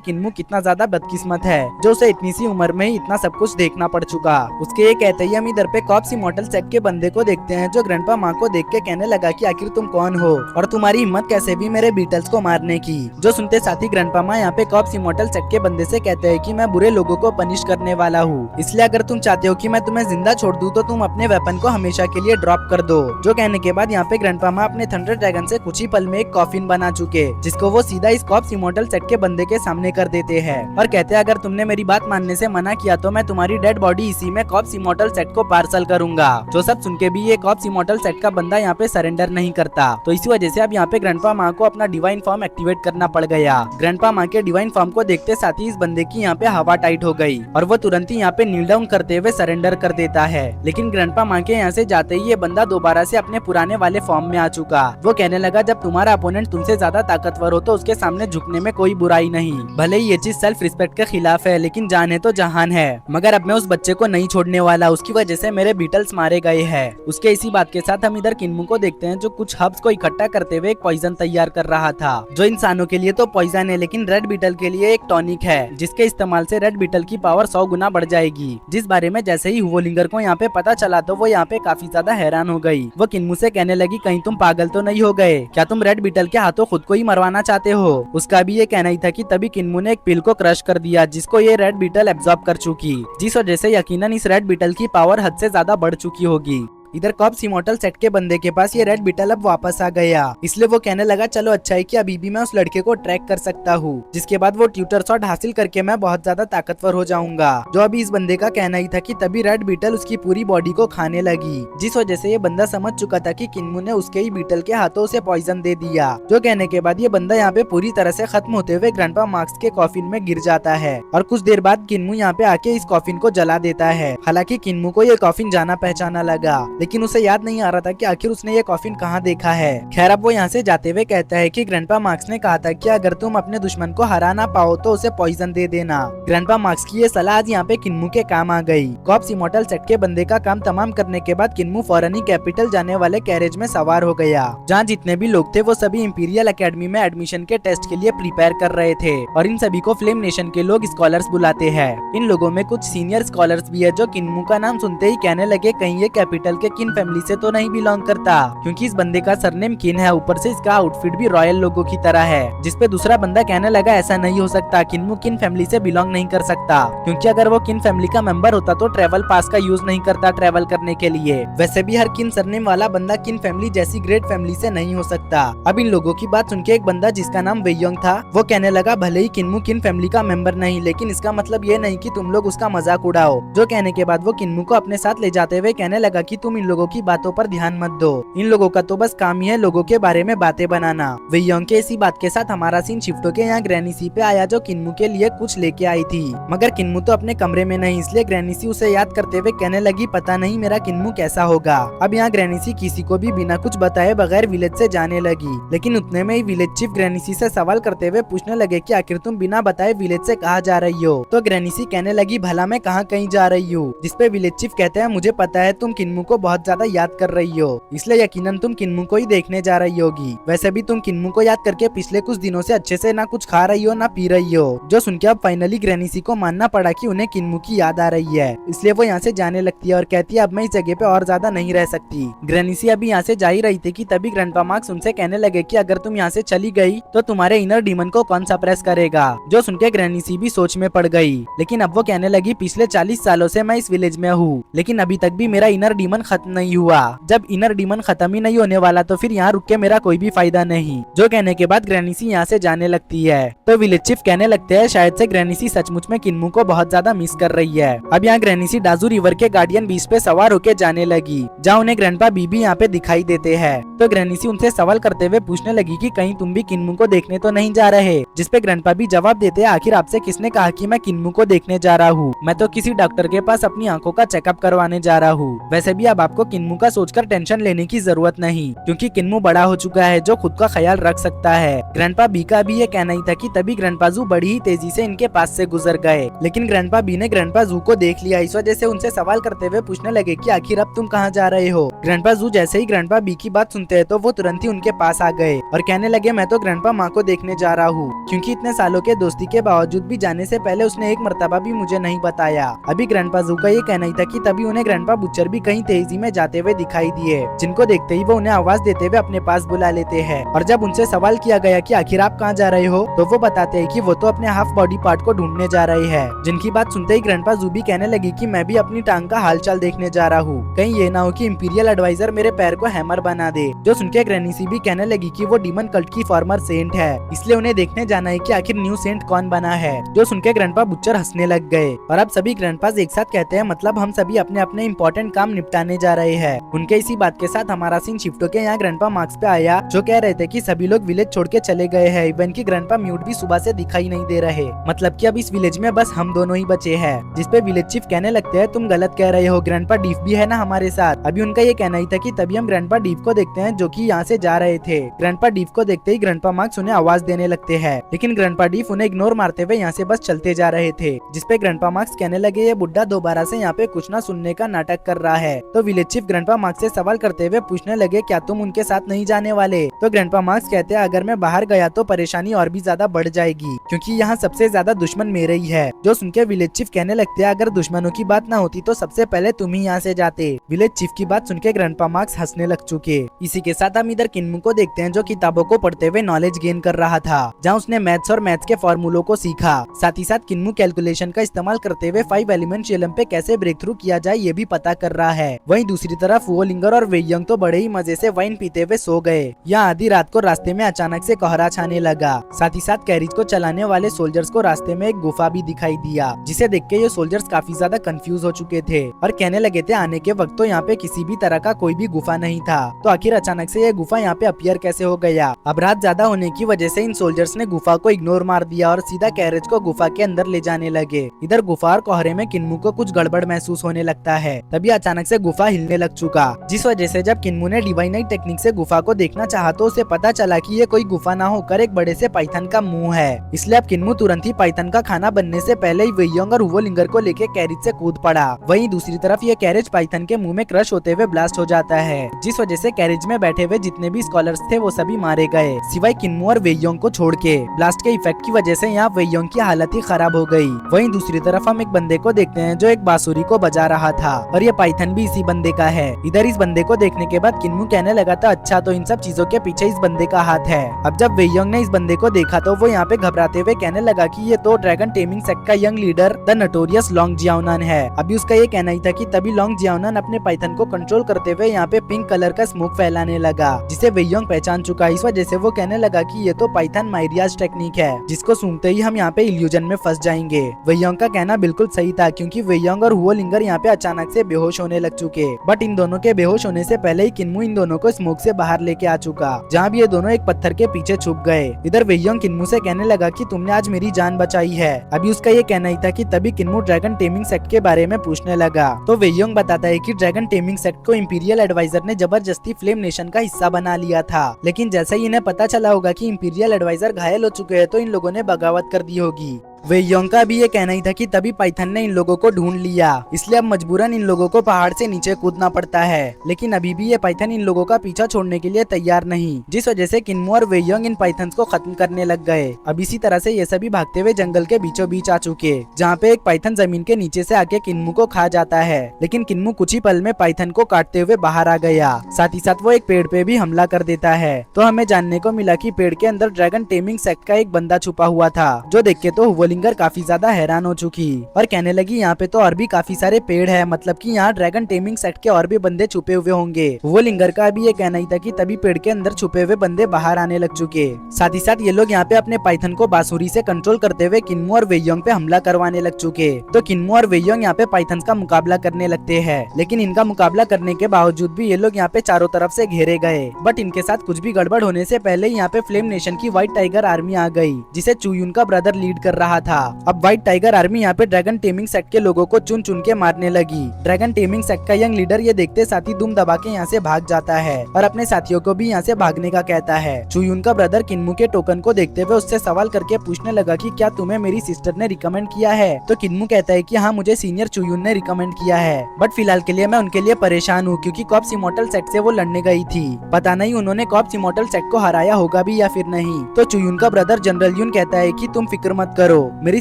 किन्मू कितना ज्यादा बदकिस्मत है जो उसे इतनी सी उम्र में ही इतना सब कुछ देखना पड़ चुका। उसके ये कहते ही हम इधर पे कॉप्स इमॉर्टल सेट के बंदे को देखते हैं जो ग्रैंडपा माँ को देख के कहने लगा कि आखिर तुम कौन हो और तुम्हारी हिम्मत कैसे भी मेरे बीटल्स को मारने की। जो सुनते साथ ही ग्रैंडपा माँ यहाँ पे कॉप्स इमॉर्टल सेट के बंदे से कहते हैं कि मैं बुरे लोगों को पनिश करने वाला हूँ, इसलिए अगर तुम चाहते हो कि मैं तुम्हें जिंदा छोड़ दूँ तो तुम अपने वेपन को हमेशा के लिए ड्रॉप कर दो। जो कहने के बाद यहाँ पे ग्रैंडपा माँ अपने थंडर ड्रैगन से कुछ ही पल में एक कॉफिन बना चुके जिसको वो सीधा इस कॉप्स इमॉर्टल सेट के बंदे के सामने कर देते हैं और कहते हैं अगर तुमने मेरी बात मानने से मना किया तो मैं तुम्हारी डेड बॉडी इसी में कॉप्स इमॉर्टल सेट को पार्सल करूंगा। जो सब सुन के भी ये कॉप्स इमॉर्टल सेट का बंदा यहाँ पे सरेंडर नहीं करता, तो इसी वजह से अब यहाँ पे ग्रैंडपा माँ को अपना डिवाइन फॉर्म एक्टिवेट करना पड़ गया। ग्रैंडपा माँ के डिवाइन फॉर्म को देखते साथ ही इस बंदे की यहाँ पे हवा टाइट हो गई और वो तुरंत ही यहाँ पे नील डाउन करते हुए सरेंडर कर देता है। लेकिन ग्रैंडपा माँ के यहाँ से जाते ही ये बंदा दोबारा से अपने पुराने वाले फॉर्म में आ चुका। वो कहने लगा जब तुम्हारा अपोनेंट तुमसे ज्यादा ताकतवर हो तो उसके सामने झुकने में कोई बुराई नहीं। भले ही ये चीज सेल्फ रिस्पेक्ट के खिलाफ है, लेकिन जान है तो जहान है। मगर अब मैं उस बच्चे को नहीं छोड़ने वाला, उसकी वजह से मेरे बीटल्स मारे गए हैं। उसके इसी बात के साथ हम इधर किन्मू को देखते हैं जो कुछ हर्ब्स को इकट्ठा करते हुए एक पॉइजन तैयार कर रहा था जो इंसानों के लिए तो पॉइजन है लेकिन रेड बीटल के लिए एक टॉनिक है जिसके इस्तेमाल से रेड बीटल की पावर 100 गुना बढ़ जाएगी। जिस बारे में जैसे ही हुवोलिंगर को यहाँ पे पता चला तो वो यहाँ पे काफी ज्यादा हैरान हो गई। वो किन्मू से कहने लगी कहीं तुम पागल तो नहीं हो गए, क्या तुम रेड बीटल के हाथों खुद को ही मरवाना चाहते हो? उसका भी ये कहना ही था कि तभी किन्मू ने एक पिल को क्रश कर दिया जिसको ये रेड बीटल एब्जॉर्ब कर चुकी, जिस वजह से यकीनन इस रेड बीटल की पावर हद से ज्यादा बढ़ चुकी होगी। इधर कॉप्स इमॉर्टल सेट के बंदे के पास ये रेड बीटल अब वापस आ गया, इसलिए वो कहने लगा चलो अच्छा है कि अभी भी मैं उस लड़के को ट्रैक कर सकता हूँ, जिसके बाद वो ट्यूटर शॉट हासिल करके मैं बहुत ज्यादा ताकतवर हो जाऊंगा। जो अभी इस बंदे का कहना ही था कि तभी रेड बीटल उसकी पूरी बॉडी को खाने लगी, जिस वजह से ये बंदा समझ चुका था कि किन्मू ने उसके ही बीटल के हाथों से पॉइजन दे दिया। जो कहने के बाद ये बंदा यहाँ पे पूरी तरह से खत्म होते हुए ग्रैंडपा मार्क्स के कॉफिन में गिर जाता है और कुछ देर बाद किन्मू यहाँ पे आके इस कॉफिन को जला देता है। हालांकि किन्मू को ये कॉफिन जाना पहचाना लगा, लेकिन उसे याद नहीं आ रहा था कि आखिर उसने ये कॉफिन कहाँ देखा है। खैर अब वो यहाँ से जाते हुए कहता है कि ग्रैंडपा मार्क्स ने कहा था कि अगर तुम अपने दुश्मन को हरा ना पाओ तो उसे पॉइजन दे देना। ग्रैंडपा मार्क्स की ये सलाह आज यहाँ पे किन्मू के काम आ गई। कॉप्स इमॉर्टल सेट के बंदे का काम तमाम करने के बाद किन्मू फौरन ही कैपिटल जाने वाले कैरेज में सवार हो गया, जहाँ जितने भी लोग थे वो सभी इंपीरियल एकेडमी में एडमिशन के टेस्ट के लिए प्रिपेयर कर रहे थे और इन सभी को फ्लेम नेशन के लोग स्कॉलर्स बुलाते हैं। इन लोगों में कुछ सीनियर स्कॉलर्स भी है जो किन्मू का नाम सुनते ही कहने लगे कहीं ये कैपिटल के किन फैमिली से तो नहीं बिलोंग करता, क्योंकि इस बंदे का सरनेम किन है, ऊपर से इसका आउटफिट भी रॉयल लोगों की तरह है। जिसपे दूसरा बंदा कहने लगा ऐसा नहीं हो सकता, किन्मू किन फैमिली से बिलोंग नहीं कर सकता, क्योंकि अगर वो किन फैमिली का मेंबर होता तो ट्रेवल पास का यूज नहीं करता ट्रेवल करने के लिए। वैसे भी हर किन सरनेम वाला बंदा किन फैमिली जैसी ग्रेट फैमिली से नहीं हो सकता। अब इन लोगों की बात सुन के एक बंदा जिसका नाम वेयोंग था वो कहने लगा भले ही किन्मू किन फैमिली का मेंबर नहीं, लेकिन इसका मतलब ये नहीं कि तुम लोग उसका मजाक उड़ाओ। जो कहने के बाद वो किन्मू को अपने साथ ले जाते हुए कहने लगा कि तुम इन लोगों की बातों पर ध्यान मत दो, इन लोगों का तो बस काम ही है लोगों के बारे में बातें बनाना। वेयोंग के इसी बात के साथ हमारा सीन शिफ्ट होके यहाँ ग्रैनी सी पे आया जो किन्मू के लिए कुछ लेके आई थी, मगर किन्मू तो अपने कमरे में नहीं, इसलिए ग्रैनी सी उसे याद करते हुए कहने लगी पता नहीं मेरा किन्मू कैसा होगा। अब यहाँ ग्रैनी सी किसी को भी बिना कुछ बताए बगैर विलेज से जाने लगी, लेकिन उतने में ही विलेज चीफ ग्रैनी सी से सवाल करते हुए पूछने लगे कि आखिर तुम बिना बताए विलेज से कहाँ जा रही हो। तो ग्रैनी सी कहने लगी भला मैं कहाँ कहीं जा रही हूँ, जिसपे विलेज चीफ कहते हैं मुझे पता है तुम किन्मू को बहुत ज्यादा याद कर रही हो, इसलिए यकीनन तुम किन्मू को ही देखने जा रही होगी। वैसे भी तुम किन्मू को याद करके पिछले कुछ दिनों से अच्छे से ना कुछ खा रही हो ना पी रही हो। जो सुन के अब फाइनली ग्रैनी सी को मानना पड़ा कि उन्हें किन्मू की याद आ रही है, इसलिए वो यहाँ से जाने लगती है और कहती है अब मैं इस जगह पे और ज्यादा नहीं रह सकती। ग्रैनी सी अभी यहाँ से जा ही रही थी कि तभी ग्रैंडपा मार्क्स उनसे कहने लगे कि अगर तुम यहाँ से चली गई तो तुम्हारे इनर डीमन को कौन सप्रेस करेगा। जो सुन के ग्रैनी सी भी सोच में पड़ गई, लेकिन अब वो कहने लगी पिछले 40 सालों से मैं इस विलेज में हूँ, लेकिन अभी तक भी मेरा इनर डीमन खत्म खत्म नहीं हुआ। जब इनर डीमन खत्म ही नहीं होने वाला तो फिर यहाँ रुक के मेरा कोई भी फायदा नहीं। जो कहने के बाद ग्रैनीसी यहाँ से जाने लगती है तो विलेज चीफ कहने लगते हैं शायद से ग्रैनीसी सचमुच में किन्मू को बहुत ज्यादा मिस कर रही है। अब यहाँ ग्रैनीसी डाजू रिवर के गार्डियन बीच पे सवार होके जाने लगी, जहाँ उन्हें ग्रैंडपा बीबी यहाँ पे दिखाई देते हैं। तो ग्रैनीसी उनसे सवाल करते हुए पूछने लगी कि कहीं तुम भी किन्मू को देखने तो नहीं जा रहे, जिसपे ग्रैंडपा भी जवाब देते हैं आखिर आपसे किसने कहा कि मैं किन्मू को देखने जा रहा हूँ, मैं तो किसी डॉक्टर के पास अपनी आंखों का चेकअप करवाने जा रहा हूँ। वैसे भी अब आपको किन्मू का सोचकर टेंशन लेने की जरूरत नहीं, क्योंकि किन्मू बड़ा हो चुका है जो खुद का ख्याल रख सकता है। ग्रैंडपा बी का भी ये कहना ही था कि तभी ग्रैंडपा जू बड़ी ही तेजी से इनके पास से गुजर गए, लेकिन ग्रैंडपा बी ने ग्रैंडपा जू को देख लिया। इस वजह से उनसे सवाल करते हुए पूछने लगे कि आखिर अब तुम कहाँ जा रहे हो। ग्रैंडपा जू जैसे ही ग्रैंडपा बी की बात सुनते हैं तो वो तुरंत ही उनके पास आ गए और कहने लगे मैं तो ग्रैंडपा माँ को देखने जा रहा हूँ, क्योंकि इतने सालों के दोस्ती के बावजूद भी जाने से पहले उसने एक मर्तबा भी मुझे नहीं बताया। अभी ग्रैंडपा जू का ये कहना ही था कि तभी उन्हें ग्रैंडपा बुच्चर भी कहीं तेजी में जाते हुए दिखाई दिए, जिनको देखते ही वो उन्हें आवाज देते हुए अपने पास बुला लेते हैं। और जब उनसे सवाल किया गया कि आखिर आप कहाँ जा रहे हो तो वो बताते हैं कि वो तो अपने हाफ बॉडी पार्ट को ढूंढने जा रहे हैं। जिनकी बात सुनते ही ग्रैंडपा जू भी कहने लगी कि मैं भी अपनी टांग का हालचाल देखने जा रहा हूँ, कहीं ये ना हो कि इंपीरियल एडवाइजर मेरे पैर को हैमर बना दे। जो सुनकर ग्रैनीसी भी कहने लगी कि वो डीमन कल्ट की फॉर्मर सेंट है, इसलिए उन्हें देखने जाना है कि आखिर न्यू सेंट कौन बना है। जो सुनकर ग्रैंडपा बुच्चर हंसने लग गए और अब सभी ग्रैंडपास एक साथ कहते हैं मतलब हम सभी अपने अपने इंपॉर्टेंट काम निपटाने जा रहे हैं। उनके इसी बात के साथ हमारा सीन शिफ्ट होकर यहाँ ग्रैंडपा मार्क्स पे आया, जो कह रहे थे कि सभी लोग विलेज छोड़ के चले गए हैं, इवन की ग्रैंडपा म्यूट भी सुबह से दिखाई नहीं दे रहे, मतलब कि अब इस विलेज में बस हम दोनों ही बचे हैं। जिसपे विलेज चीफ कहने लगते हैं तुम गलत कह रहे हो, ग्रैंडपा डीफ भी है ना हमारे साथ। अभी उनका ये कहना ही था कि तभी हम ग्रैंडपा डीफ को देखते हैं जो कि यहाँ से जा रहे थे। ग्रैंडपा डीफ को देखते ही ग्रैंडपा मार्क्स उन्हें आवाज देने लगते हैं, लेकिन ग्रैंडपा डीफ उन्हें इग्नोर मारते हुए यहाँ से बस चलते जा रहे थे। जिसपे ग्रैंडपा मार्क्स कहने लगे ये बुड्ढा दोबारा से यहाँ पे कुछ ना सुनने का नाटक कर रहा है। तो विलेज चीफ ग्रैंडपा मार्क्स से सवाल करते हुए पूछने लगे क्या तुम उनके साथ नहीं जाने वाले। तो ग्रैंडपा मार्क्स कहते हैं अगर मैं बाहर गया तो परेशानी और भी ज्यादा बढ़ जाएगी, क्योंकि यहाँ सबसे ज्यादा दुश्मन मेरे ही है। जो सुनकर विलेज चीफ कहने लगते हैं अगर दुश्मनों की बात ना होती तो सबसे पहले तुम ही यहाँ से जाते। विलेज चीफ की बात सुनकर ग्रैंडपा मार्क्स हंसने लग चुके। इसी के साथ हम इधर किन्मू को देखते हैं जो किताबों को पढ़ते हुए नॉलेज गेन कर रहा था, जहाँ उसने मैथ्स और मैथ्स के फॉर्मूलों को सीखा। साथ ही साथ किन्मू कैलकुलेशन का इस्तेमाल करते हुए 5 एलिमेंट थ्योरम पे कैसे ब्रेक थ्रू किया जाए ये भी पता कर रहा है। वहीं दूसरी तरफ वो लिंगर और वेयंग तो बड़े ही मजे से वाइन पीते हुए सो गए। यहाँ आधी रात को रास्ते में अचानक से कोहरा छाने लगा। साथ ही साथ कैरिज को चलाने वाले सोल्जर्स को रास्ते में एक गुफा भी दिखाई दिया, जिसे देख के ये सोल्जर्स काफी ज्यादा कंफ्यूज हो चुके थे और कहने लगे थे आने के वक्त तो यहाँ पे किसी भी तरह का कोई भी गुफा नहीं था, तो आखिर अचानक से ये गुफा यहाँ पे अपीयर कैसे हो गया। अब रात ज्यादा होने की वजह से इन सोल्जर्स ने गुफा को इग्नोर मार दिया और सीधा कैरेज को गुफा के अंदर ले जाने लगे। इधर गुफा और कोहरे में किन्मू को कुछ गड़बड़ महसूस होने लगता है। तभी अचानक से गुफा हिलने लग चुका, जिस वजह से जब किन्मू ने डिवाइन टेक्निक से गुफा को देखना चाहा तो उसे पता चला कि ये कोई गुफा ना होकर एक बड़े से पाइथन का मुंह है। इसलिए अब किन्मू तुरंत ही पाइथन का खाना बनने से पहले ही वेयंग और हुवोलिंगर को लेके कैरेज से कूद पड़ा। वहीं दूसरी तरफ ये कैरेज पाइथन के मुंह में क्रश होते हुए ब्लास्ट हो जाता है, जिस वजह से कैरेज में बैठे हुए जितने भी स्कॉलर्स थे वो सभी मारे गए, सिवाय किन्मू और वेयंग को छोड़ के। ब्लास्ट के इफेक्ट की वजह से यहाँ वेयंग की हालत ही खराब हो गई। वहीं दूसरी तरफ हम एक बंदे को देखते हैं जो एक बांसुरी को बजा रहा था और ये पाइथन भी इसी बंदे का है। इधर इस बंदे को देखने के बाद किन्मू कहने लगा था अच्छा तो इन सब चीजों के पीछे इस बंदे का हाथ है। अब जब वेयंग ने इस बंदे को देखा तो वो यहाँ पे घबराते हुए कहने लगा कि ये तो ड्रैगन टेमिंग सेक्ट का young leader the notorious Long Xiaonan है। अभी उसका ये कहना ही था कि तभी लॉन्ग जियाओनन अपने पाइथन को कंट्रोल करते हुए यहाँ पे पिंक कलर का स्मोक फैलाने लगा, जिसे वेयंग पहचान चुका। इस वजह से वो कहने लगा कि ये तो पाइथन माइरियाज टेक्निक है, जिसको सूंघते ही हम यहाँ पे इल्यूजन में फंस जाएंगे। वेयंग का कहना बिल्कुल सही था, क्योंकि वेयंग और हुवोलिंगर यहाँ पे अचानक से बेहोश होने लग चुके। बट इन दोनों के बेहोश होने से पहले ही किन्मू इन दोनों को स्मोक से बाहर लेके आ चुका, जहाँ भी ये दोनों एक पत्थर के पीछे छुप गए। इधर वेयंग किन्मू से कहने लगा कि तुमने आज मेरी जान बचाई है। अभी उसका ये कहना ही था कि तभी किन्मू ड्रैगन टेमिंग सेक्ट के बारे में पूछने लगा। तो वेयंग बताता है कि ड्रैगन टेमिंग सेक्ट को इंपीरियल एडवाइजर ने जबरदस्ती फ्लेम नेशन का हिस्सा बना लिया था, लेकिन जैसे ही इन्हें पता चला होगा कि इंपीरियल एडवाइजर घायल हो चुके हैं तो इन लोगों ने बगावत कर दी होगी। वेयंग का भी ये कहना ही था कि तभी पाइथन ने इन लोगों को ढूंढ लिया, इसलिए अब मजबूरन इन लोगों को पहाड़ से नीचे कूदना पड़ता है। लेकिन अभी भी ये पाइथन इन लोगों का पीछा छोड़ने के लिए तैयार नहीं, जिस वजह से किन्मू और वेयंग इन पाइथन्स को खत्म करने लग गए। अब इसी तरह से ये सभी भागते हुए जंगल के बीचों बीच आ चुके, जहाँ पे एक पाइथन जमीन के नीचे से आके किन्मू को खा जाता है, लेकिन किन्मू कुछ ही पल में पाइथन को काटते हुए बाहर आ गया। साथ ही साथ वो एक पेड़ पे भी हमला कर देता है। तो हमें जानने को मिला कि पेड़ के अंदर ड्रैगन टेमिंग सेक्ट का एक बंदा छुपा हुआ था, जो देख के तो वोलिंगर काफी ज्यादा हैरान हो चुकी और कहने लगी यहाँ पे तो और भी काफी सारे पेड़ है, मतलब कि यहाँ ड्रैगन टेमिंग सेट के और भी बंदे छुपे हुए होंगे। वोलिंगर का भी ये कहना ही था कि तभी पेड़ के अंदर छुपे हुए बंदे बाहर आने लग चुके। साथ ही साथ ये लोग यहाँ पे अपने पाइथन को बांसुरी से कंट्रोल करते हुए किन्मो और वेयोंग पे हमला करवाने लग चुके। तो किन्मो और वेयोंग यहाँ पे पाइथन का मुकाबला करने लगते हैं, लेकिन इनका मुकाबला करने के बावजूद भी ये लोग यहाँ पे चारों तरफ से घेरे गए। बट इनके साथ कुछ भी गड़बड़ होने से पहले यहाँ पे फ्लेम नेशन की व्हाइट टाइगर आर्मी आ गई, जिसे चुयुन का ब्रदर लीड कर रहा था। अब व्हाइट टाइगर आर्मी यहाँ पे ड्रैगन टेमिंग सेट के लोगों को चुन चुन के मारने लगी। ड्रैगन टेमिंग सेट का यंग लीडर ये देखते साथ ही दुम दबा के यहाँ से भाग जाता है और अपने साथियों को भी यहाँ से भागने का कहता है। चुयुन का ब्रदर किन्मू के टोकन को देखते हुए उससे सवाल करके पूछने लगा कि क्या तुम्हें मेरी सिस्टर ने रिकमेंड किया है? तो किन्मू कहता है कि हाँ, मुझे सीनियर चुयुन ने रिकमेंड किया है, बट फिलहाल के लिए मैं उनके लिए परेशान हूँ क्योंकि कॉप्स इमॉर्टल सेट से वो लड़ने गई थी। पता नहीं उन्होंने कॉप्स इमॉर्टल सेट को हराया होगा भी या फिर नहीं। तो चुयुन का ब्रदर जनरल यून कहता है कि तुम फिक्र मत करो, मेरी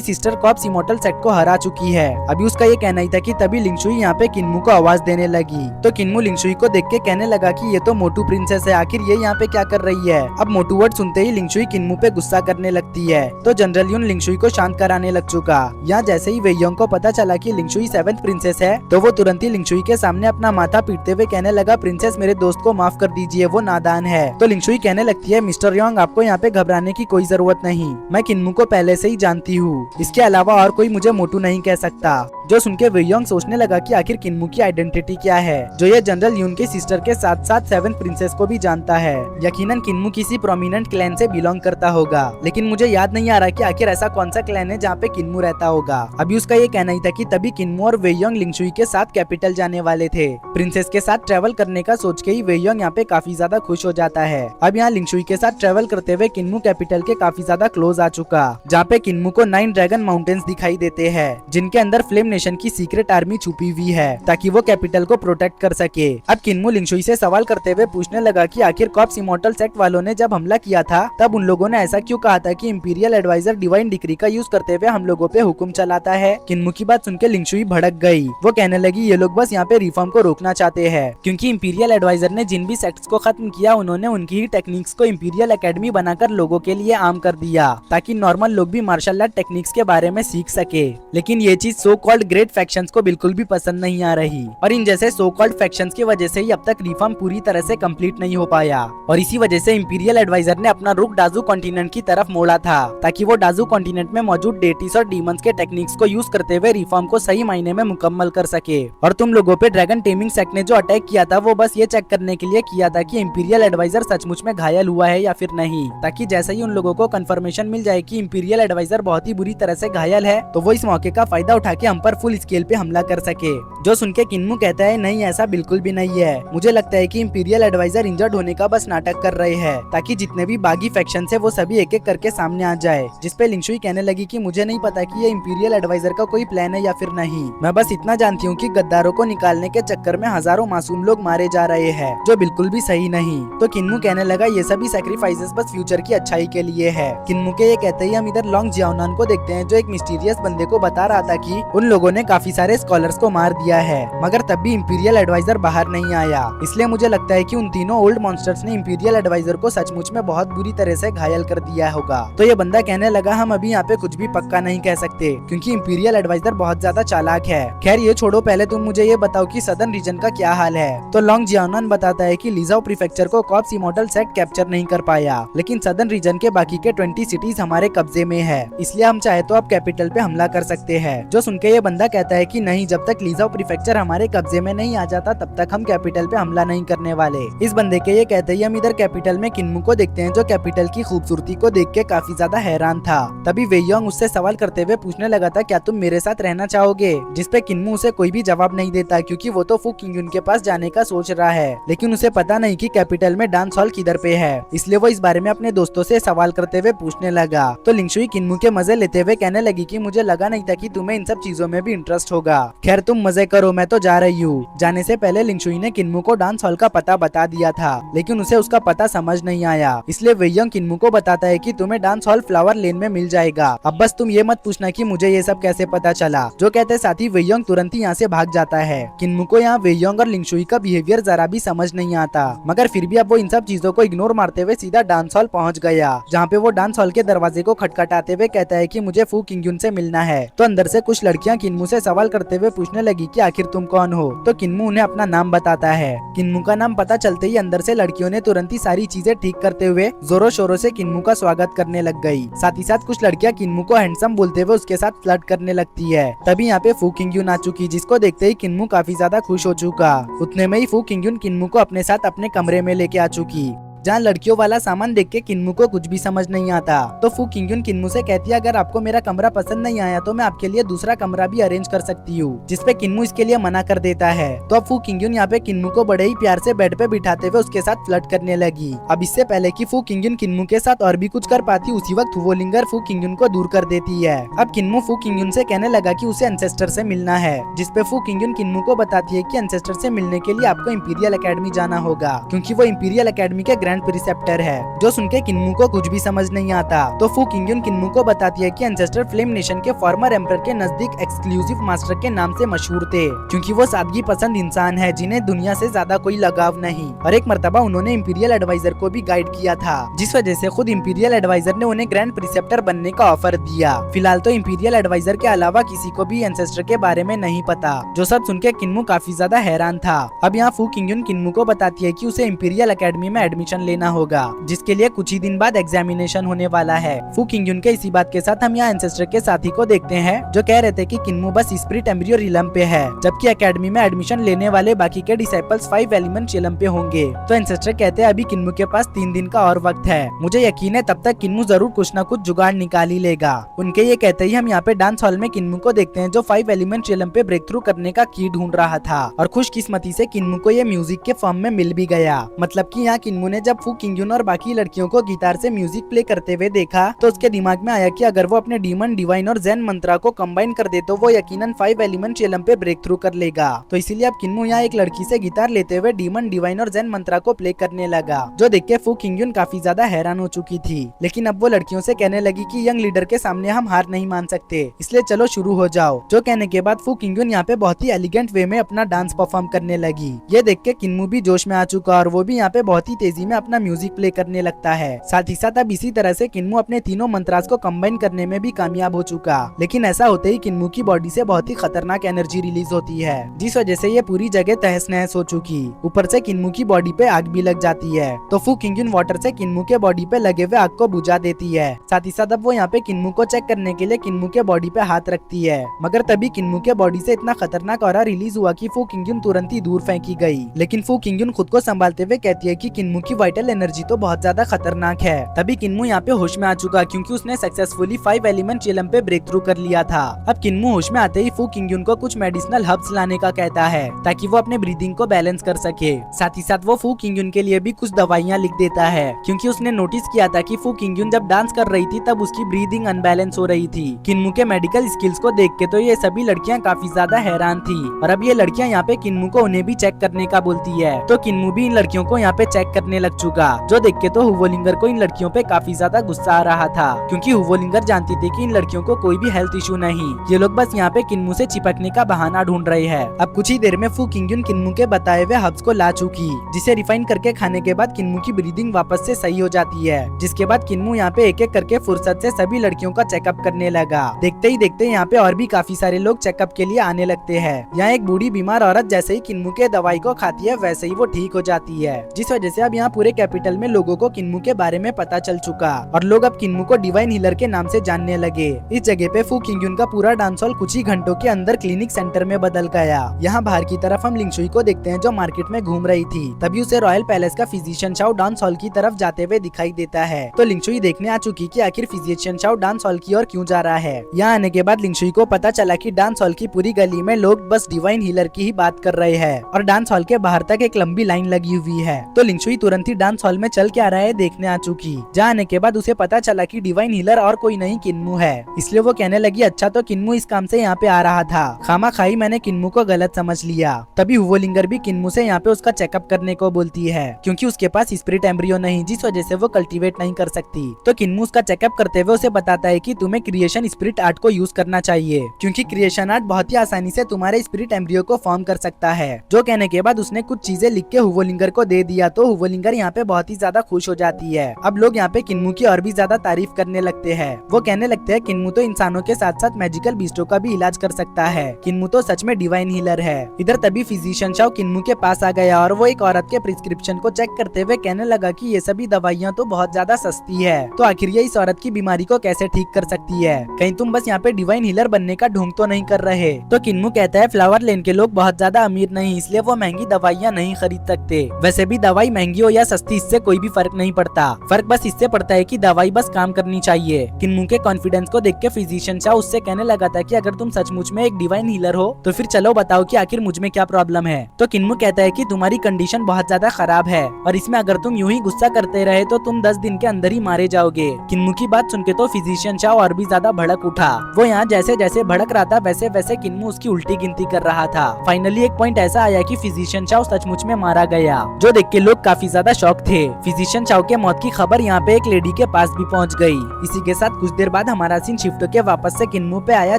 सिस्टर कॉप्स इमॉर्टल सेट को हरा चुकी है। अभी उसका ये कहना ही था कि तभी लिंगशुई यहाँ पे किन्मू को आवाज देने लगी। तो किन्मू लिंगशुई को देख के कहने लगा कि ये तो मोटू प्रिंसेस है, आखिर ये यहाँ पे क्या कर रही है? अब मोटू वर्ड सुनते ही लिंगशुई किन्मू पे गुस्सा करने लगती है। तो जनरल यून लिंगशुई को शांत कराने लग चुका। यहाँ जैसे ही वेयोंग को पता चला कि लिंगशुई 7th प्रिंसेस है, तो वो तुरंत ही लिंगशुई के सामने अपना माथा पीटते हुए कहने लगा, प्रिंसेस मेरे दोस्त को माफ कर दीजिए, वो नादान है। तो लिंगशुई कहने लगती है, मिस्टर योंग आपको यहाँ पे घबराने की कोई जरूरत नहीं, मैं किन्मू को पहले से ही जानती हूँ, इसके अलावा और कोई मुझे मोटू नहीं कह सकता। जो सुन के वेयोंग सोचने लगा कि आखिर किन्मू की आइडेंटिटी क्या है, जो ये जनरल यून की सिस्टर के साथ साथ 7th प्रिंसेस को भी जानता है। यकीनन किन्मू किसी प्रोमिनेंट क्लैन से बिलोंग करता होगा, लेकिन मुझे याद नहीं आ रहा कि आखिर ऐसा कौन सा क्लैन है जहाँ पे किन्मू रहता होगा। अभी उसका ये कहना ही था कि तभी किन्मू और वेयोंग लिंगशुई के साथ कैपिटल जाने वाले थे। प्रिंसेस के साथ ट्रेवल करने का सोच के ही वेयोंग यहाँ पे काफी ज्यादा खुश हो जाता है। अब यहाँ लिंगशुई के साथ ट्रेवल करते हुए किन्मू कैपिटल के काफी ज्यादा क्लोज आ चुका, जहाँ पे किन्मू को 9 ड्रैगन माउंटेन्स दिखाई देते हैं, जिनके अंदर फ्लेम नेशन की सीक्रेट आर्मी छुपी हुई है ताकि वो कैपिटल को प्रोटेक्ट कर सके। अब किन्मू लिंगशुई से सवाल करते हुए पूछने लगा कि आखिर कॉप्स इमॉर्टल सेट वालों ने जब हमला किया था तब उन लोगों ने ऐसा क्यों कहा था कि इंपीरियल एडवाइजर डिवाइन डिक्री का यूज करते हुए हम लोगों पे हुक्म चलाता है। किन्मू की बात सुनकर लिंगशुई भड़क गई। वो कहने लगी ये लोग बस यहाँ पे रिफॉर्म को रोकना चाहते हैं, क्योंकि इंपीरियल एडवाइजर ने जिन भी सेक्ट्स को खत्म किया उन्होंने उनकी ही टेक्निक्स को इंपीरियल एकेडमी बनाकर लोगों के लिए आम कर दिया ताकि नॉर्मल लोग भी मार्शल आर्ट टेक्निक्स के बारे में सीख सके। लेकिन ये चीज सो कॉल्ड ग्रेट फैक्शंस को बिल्कुल भी पसंद नहीं आ रही और इन जैसे सो कॉल्ड फैक्शंस की वजह से ही अब तक रिफॉर्म पूरी तरह से कंप्लीट नहीं हो पाया और इसी वजह से इंपीरियल एडवाइजर ने अपना रुख डाजू कॉन्टिनेंट की तरफ मोड़ा था ताकि वो डाजू कॉन्टिनेंट में मौजूद डेटीज और डीमंस के टेक्निक्स को यूज करते हुए रिफॉर्म को सही मायने में मुकम्मल कर सके। और तुम लोगों पे ड्रैगन टेमिंग सेट ने जो अटैक किया था वो बस ये चेक करने के लिए किया था कि इंपीरियल एडवाइजर सचमुच में घायल हुआ है या फिर नहीं, ताकि जैसे ही उन लोगों को कंफर्मेशन मिल जाए कि इंपीरियल एडवाइजर बहुत ही बुरी तरह से घायल है तो वो इस मौके का फायदा उठा के हम पर फुल स्केल पे हमला कर सके। जो सुन के किन्मू कहता है नहीं, ऐसा बिल्कुल भी नहीं है, मुझे लगता है कि इंपीरियल एडवाइजर इंजर्ड होने का बस नाटक कर रहे हैं ताकि जितने भी बागी फैक्शन है वो सभी एक एक करके सामने आ जाए। जिसपे लिंगशुई कहने लगी कि मुझे नहीं पता कि ये इंपीरियल एडवाइजर का कोई प्लान है या फिर नहीं, मैं बस इतना जानती हूँ कि गद्दारों को निकालने के चक्कर में हजारों मासूम लोग मारे जा रहे हैं, जो बिल्कुल भी सही नहीं। तो किन्मू कहने लगा ये सभी सैक्रिफाइसेस बस फ्यूचर की अच्छाई के लिए है। किन्मू के ये कहते ही हम इधर लॉन्ग जियाओनान को देखते हैं, जो एक मिस्टीरियस बंदे को बता रहा था कि उन लोगों ने काफी सारे स्कॉलर्स को मार दिया है, मगर तब भी इंपीरियल एडवाइजर बाहर नहीं आया। इसलिए मुझे लगता है कि उन तीनों ओल्ड मॉन्स्टर्स ने इंपीरियल एडवाइजर को सचमुच में बहुत बुरी तरह से घायल कर दिया होगा। तो ये बंदा कहने लगा हम अभी यहाँ पे कुछ भी पक्का नहीं कह सकते क्योंकि इंपीरियल एडवाइजर बहुत ज्यादा चालाक है। खैर ये छोड़ो, पहले तुम मुझे ये बताओ कि सदर्न रीजन का क्या हाल है। तो लॉन्ग जियाओनान बताता है कि लिजाओ प्रीफेक्चर को कॉप्स इमॉर्टल सेट कैप्चर नहीं कर पाया, लेकिन सदर्न रीजन के बाकी के 20 सिटीज हमारे कब्जे में है, इसलिए हम चाहे तो अब कैपिटल पे हमला कर सकते हैं। जो सुनके ये बंदा कहता है कि नहीं, जब तक लिजाओ प्रीफेक्चर हमारे कब्जे में नहीं आ जाता तब तक हम कैपिटल पे हमला नहीं करने वाले। इस बंदे के ये कहते ही हम इधर कैपिटल में किन्मू को देखते हैं, जो कैपिटल की खूबसूरती को देख के काफी ज्यादा हैरान था। तभी वेयोंग उससे सवाल करते हुए पूछने लगा था क्या तुम मेरे साथ रहना चाहोगे, जिसपे किन्मू उसे कोई भी जवाब नहीं देता क्योंकि वो तो फू किंगयुन के पास जाने का सोच रहा है, लेकिन उसे पता नहीं कि कैपिटल में डांस हॉल किधर पे है, इसलिए वो इस बारे में अपने दोस्तों से सवाल करते हुए पूछने लगा। तो लिंगशुई किन्मू के मजे लेते हुए कहने लगी कि मुझे लगा नहीं था कि तुम्हें इन सब चीजों में भी इंटरेस्ट होगा, खैर तुम मजे करो, मैं तो जा रही हूँ। जाने से पहले लिंगशुई ने किन्मू को डांस हॉल का पता बता दिया था, लेकिन उसे उसका पता समझ नहीं आया, इसलिए वेयोंग किन्मू को बताता है कि तुम्हें डांस हॉल फ्लावर लेन में मिल जाएगा। अब बस तुम ये मत पूछना कि मुझे ये सब कैसे पता चला। जो कहते साथ ही वेयोंग तुरंत ही यहाँ से भाग जाता है। किन्मू को यहाँ वेयोंग और लिंगशुई का बिहेवियर जरा भी समझ नहीं आता, मगर फिर भी अब वो इन सब चीजों को इग्नोर मारते हुए सीधा डांस हॉल पहुँच गया, जहाँ पे वो डांस हॉल के दरवाजे को खटखटाते हुए कहता है कि मुझे फू किंगयुन से मिलना है। तो अंदर से कुछ लड़कियां किन्मू से सवाल करते हुए पूछने लगी कि आखिर तुम कौन हो। तो किन्मू उन्हें अपना नाम बताता है। किन्मू का नाम पता चलते ही अंदर से लड़कियों ने तुरंत ही सारी चीजें ठीक करते हुए जोरों शोरों से किन्मू का स्वागत करने लग गई। साथ ही साथ कुछ लड़कियां किन्मू को हैंडसम बोलते हुए उसके साथ फ्लर्ट करने लगती है। तभी यहाँ पे फू किंगयुन आ चुकी, जिसको देखते ही किन्मू काफी ज्यादा खुश हो चुका। उतने में ही फू किंगयुन किन्मू को अपने साथ अपने कमरे में लेके आ चुकी, जहाँ लड़कियों वाला सामान देख के किन्मू को कुछ भी समझ नहीं आता। तो फू किंगयुन किन्मू से कहती है अगर आपको मेरा कमरा पसंद नहीं आया तो मैं आपके लिए दूसरा कमरा भी अरेंज कर सकती हूँ, जिसपे किन्मू इसके लिए मना कर देता है। तो अब फू किंगयुन यहाँ पे किन्मू को बड़े ही प्यार से बेड पे बिठाते हुए उसके साथ फ्लर्ट करने लगी। अब इससे पहले कि फू किंगयुन किन्मू के साथ और भी कुछ कर पाती, उसी वक्त हुवोलिंगर फू किंगयुन को दूर कर देती है। अब किन्मू फू किंगयुन से कहने लगा कि उसे एंसेस्टर से मिलना है, जिसपे फू किंगयुन किन्मू को बताती है कि एंसेस्टर से मिलने के लिए आपको इंपीरियल एकेडमी जाना होगा, क्योंकि वो इंपीरियल एकेडमी के ग्रैंड प्रिसेप्टर है। जो सुन के किन्मू को कुछ भी समझ नहीं आता। तो फू किंगयुन किन्मू को बताती है कि एंसेस्टर फ्लेम नेशन के फॉर्मर एम्परर के नजदीक एक्सक्लूसिव मास्टर के नाम से मशहूर थे, क्योंकि वो सादगी पसंद इंसान है जिन्हें दुनिया से ज्यादा कोई लगाव नहीं। और एक मर्तबा उन्होंने इंपीरियल एडवाइजर को भी गाइड किया था, जिस वजह से खुद इंपीरियल एडवाइजर ने उन्हें ग्रैंड प्रिसेप्टर बनने का ऑफर दिया। फिलहाल तो इंपीरियल एडवाइजर के अलावा किसी को भी एंसेस्टर के बारे में नहीं पता, जो सब सुन के किन्मू काफी ज्यादा हैरान था। अब यहाँ फू किंगयुन किन्मू को बताती है कि उसे इंपीरियल एकेडमी में एडमिशन लेना होगा, जिसके लिए कुछ ही दिन बाद एग्जामिनेशन होने वाला है। फू किंगयुन के इसी बात के साथ हम यहाँ एंसेस्टर के साथी को देखते हैं, जो कह रहे थे कि किन्मू बस स्पिरिट एम्ब्रियो रिलम पे है, जबकि एकेडमी में एडमिशन लेने वाले बाकी के डिसाइपल्स 5 एलिमेंट रिलम पे होंगे। तो एंसेस्टर कहते हैं अभी किन्मू के पास 3 दिन का और वक्त है, मुझे यकीन है तब तक किन्मू जरूर कुछ न कुछ जुगाड़ निकाल ही लेगा। उनके ये कहते ही हम यहाँ पे डांस हॉल में किन्मू को देखते हैं, जो 5 एलिमेंट रिलम पे ब्रेक थ्रू करने का की ढूंढ रहा था। और खुशकिस्मती से किन्मू को ये म्यूजिक के फॉर्म में मिल भी गया। मतलब कि यहाँ किन्मू ने जब फू किंगयुन और बाकी लड़कियों को गिटार से म्यूजिक प्ले करते हुए देखा, तो उसके दिमाग में आया कि अगर वो अपने डीमन, डिवाइन और ज़ेन मंत्रा को कंबाइन कर दे तो वो यकीनन 5 एलिमेंट रिलम पे ब्रेक थ्रू कर लेगा। तो इसीलिए अब किन्मू यहाँ एक लड़की से गिटार लेते हुए डीमन, डिवाइन और ज़ेन मंत्रा को प्ले करने लगा, जो देख के फू किंगयुन काफी ज्यादा हैरान हो चुकी थी। लेकिन अब वो लड़कियों से कहने लगी कि यंग लीडर के सामने हम हार नहीं मान सकते, इसलिए चलो शुरू हो जाओ। जो कहने के बाद फू किंगयुन यहाँ पे बहुत ही एलिगेंट वे में अपना डांस परफॉर्म करने लगी। ये देख के किन्मू भी जोश में आ चुका और वो भी यहाँ पे बहुत ही तेजी में अपना म्यूजिक प्ले करने लगता है। साथ ही साथ अब इसी तरह से किन्मू अपने तीनों मंत्रास को कंबाइन करने में भी कामयाब हो चुका। लेकिन ऐसा होते ही किन्मू की बॉडी से बहुत ही खतरनाक एनर्जी रिलीज होती है, जिस वजह से ये पूरी जगह तहस नहस हो चुकी। ऊपर से किन्मू की बॉडी पे आग भी लग जाती है। तो फू किंगयुन वाटर से किन्मू के बॉडी पे लगे हुए आग को बुझा देती है। साथ ही साथ अब वो यहाँ पे किन्मू को चेक करने के लिए किन्मू के बॉडी पे हाथ रखती है, मगर तभी किन्मू के बॉडी से इतना खतरनाक ऑरा रिलीज हुआ कि फू किंगयुन तुरंत ही दूर फेंकी गई। लेकिन फू किंगयुन खुद को संभालते हुए कहती है कि किन्मू की वाइटल एनर्जी तो बहुत ज्यादा खतरनाक है। तभी किन्मू यहाँ पे होश में आ चुका, क्योंकि उसने सक्सेसफुली 5 एलिमेंट रिलम पे ब्रेक थ्रू कर लिया था। अब किन्मू होश में आते ही फू किंगयुन को कुछ मेडिसिनल हर्ब्स लाने का कहता है, ताकि वो अपने ब्रीदिंग को बैलेंस कर सके। साथ ही साथ वो फू किंगयुन के लिए भी कुछ दवाइयाँ लिख देता है, क्योंकि उसने नोटिस किया था कि फू किंगयुन जब डांस कर रही थी तब उसकी ब्रीदिंग अनबैलेंस हो रही थी। किन्मू के मेडिकल स्किल्स को देख के तो ये सभी लड़कियाँ काफी ज्यादा हैरान थी। और अब ये लड़कियाँ यहाँ पे किन्मू को उन्हें भी चेक करने का बोलती है। तो किन्मू भी इन लड़कियों को यहाँ पे चेक करने लग चुका, जो देख के तो हुवोलिंगर को इन लड़कियों पे काफी ज्यादा गुस्सा आ रहा था, क्योंकि हुवोलिंगर जानती थी कि इन लड़कियों को कोई भी हेल्थ इशू नहीं, ये लोग बस यहाँ पे किन्मू से चिपकने का बहाना ढूंढ रहे हैं। अब कुछ ही देर में फू किंगयुन किन्मू के बताए हुए हर्ब्स को ला चुकी, जिसे रिफाइन करके खाने के बाद किन्मू की ब्रीदिंग वापस से सही हो जाती है। जिसके बाद किन्मू यहाँ पे एक एक करके फुर्सत से सभी लड़कियों का चेकअप करने लगा। देखते ही देखते यहाँ पे और भी काफी सारे लोग चेकअप के लिए आने लगते हैं। यहाँ एक बूढ़ी बीमार औरत जैसे ही किन्मू के दवाई को खाती है वैसे ही वो ठीक हो जाती है, जिस वजह से अब यहाँ पूरे कैपिटल में लोगों को किन्मू के बारे में पता चल चुका और लोग अब किन्मू को डिवाइन हीलर के नाम से जानने लगे। इस जगह पे फू किंगयुन का पूरा डांस हॉल कुछ ही घंटों के अंदर क्लिनिक सेंटर में बदल गया। यहाँ बाहर की तरफ हम लिंगशुई को देखते हैं, जो मार्केट में घूम रही थी। तभी उसे रॉयल पैलेस का फिजिशियन शाओ डांस हॉल की तरफ जाते हुए दिखाई देता है। तो लिंगशुई देखने आ चुकी कि आखिर फिजिशियन शाओ डांस हॉल की ओर क्यों जा रहा है। यहाँ आने के बाद लिंगशुई को पता चला कि डांस हॉल की पूरी गली में लोग बस डिवाइन हीलर की ही बात कर रहे हैं और डांस हॉल के बाहर तक एक लंबी लाइन लगी हुई है। तो लिंगशुई तुरंत ही डांस हॉल में चल के आ रहा है देखने आ चुकी। जहाँ आने के बाद उसे पता चला कि डिवाइन हीलर और कोई नहीं किन्मू है, इसलिए वो कहने लगी अच्छा तो किन्मू इस काम से यहाँ पे आ रहा था, खामा खाई मैंने किन्मू को गलत समझ लिया। तभी हुवोलिंगर भी किन्मू से यहाँ पे उसका चेकअप करने को बोलती है, क्योंकि उसके पास स्पिरिट एम्ब्रियो नहीं, जिस वजह से वो कल्टीवेट नहीं कर सकती। तो किन्मू उसका चेकअप करते हुए उसे बताता है कि तुम्हें क्रिएशन स्पिरिट आर्ट को यूज करना चाहिए, क्योंकि क्रिएशन आर्ट बहुत ही आसानी से तुम्हारे स्पिरिट एम्ब्रियो को फॉर्म कर सकता है। जो कहने के बाद उसने कुछ चीजें लिख के हुवोलिंगर को दे दिया। तो हुवोलिंगर यहाँ यहाँ पे बहुत ही ज्यादा खुश हो जाती है। अब लोग यहाँ पे किन्मू की और भी ज्यादा तारीफ करने लगते हैं। वो कहने लगते हैं किन्मू तो इंसानों के साथ साथ मैजिकल बीस्टों का भी इलाज कर सकता है। किन्मू तो सच में डिवाइन हीलर है। इधर तभी फिजिशियन शाओ किन्मू के पास आ गया और वो एक औरत के प्रिस्क्रिप्शन को चेक करते हुए कहने लगा कि ये सभी दवाइयाँ तो बहुत ज्यादा सस्ती है, तो आखिर ये इस औरत की बीमारी को कैसे ठीक कर सकती है? कहीं तुम बस यहाँ पे डिवाइन हीलर बनने का ढोंग तो नहीं कर रहे? तो किन्मू कहता है फ्लावर लेन के लोग बहुत ज्यादा अमीर नहीं, इसलिए वो महंगी दवाइयाँ नहीं खरीद सकते। वैसे भी दवाई महंगी हो या सस्ती इससे कोई भी फर्क नहीं पड़ता, फर्क बस इससे पड़ता है कि दवाई बस काम करनी चाहिए। किन्मू के कॉन्फिडेंस को देख के फिजिशियन शाह उससे कहने लगा था कि अगर तुम सचमुच में एक डिवाइन हीलर हो तो फिर चलो बताओ कि आखिर मुझ में क्या प्रॉब्लम है। तो किन्मू कहता है कि तुम्हारी कंडीशन बहुत ज्यादा खराब है और इसमें अगर तुम यूं ही गुस्सा करते रहे तो तुम 10 दिन के अंदर ही मारे जाओगे। किन्मू की बात सुनके तो फिजिशियन शाह और भी ज्यादा भड़क उठा। वो यहाँ जैसे जैसे भड़क रहा था वैसे वैसे किन्मू उसकी उल्टी गिनती कर रहा था। फाइनली एक पॉइंट ऐसा आया कि फिजिशियन शाह सचमुच में मारा गया, जो देख के लोग काफी ज्यादा शॉक थे। फिजिशियन शाह के मौत की खबर यहाँ पे एक लेडी के पास भी पहुँच गई। इसी के साथ कुछ देर बाद हमारा सीन शिफ्ट के वापस से किन्मू पे आया,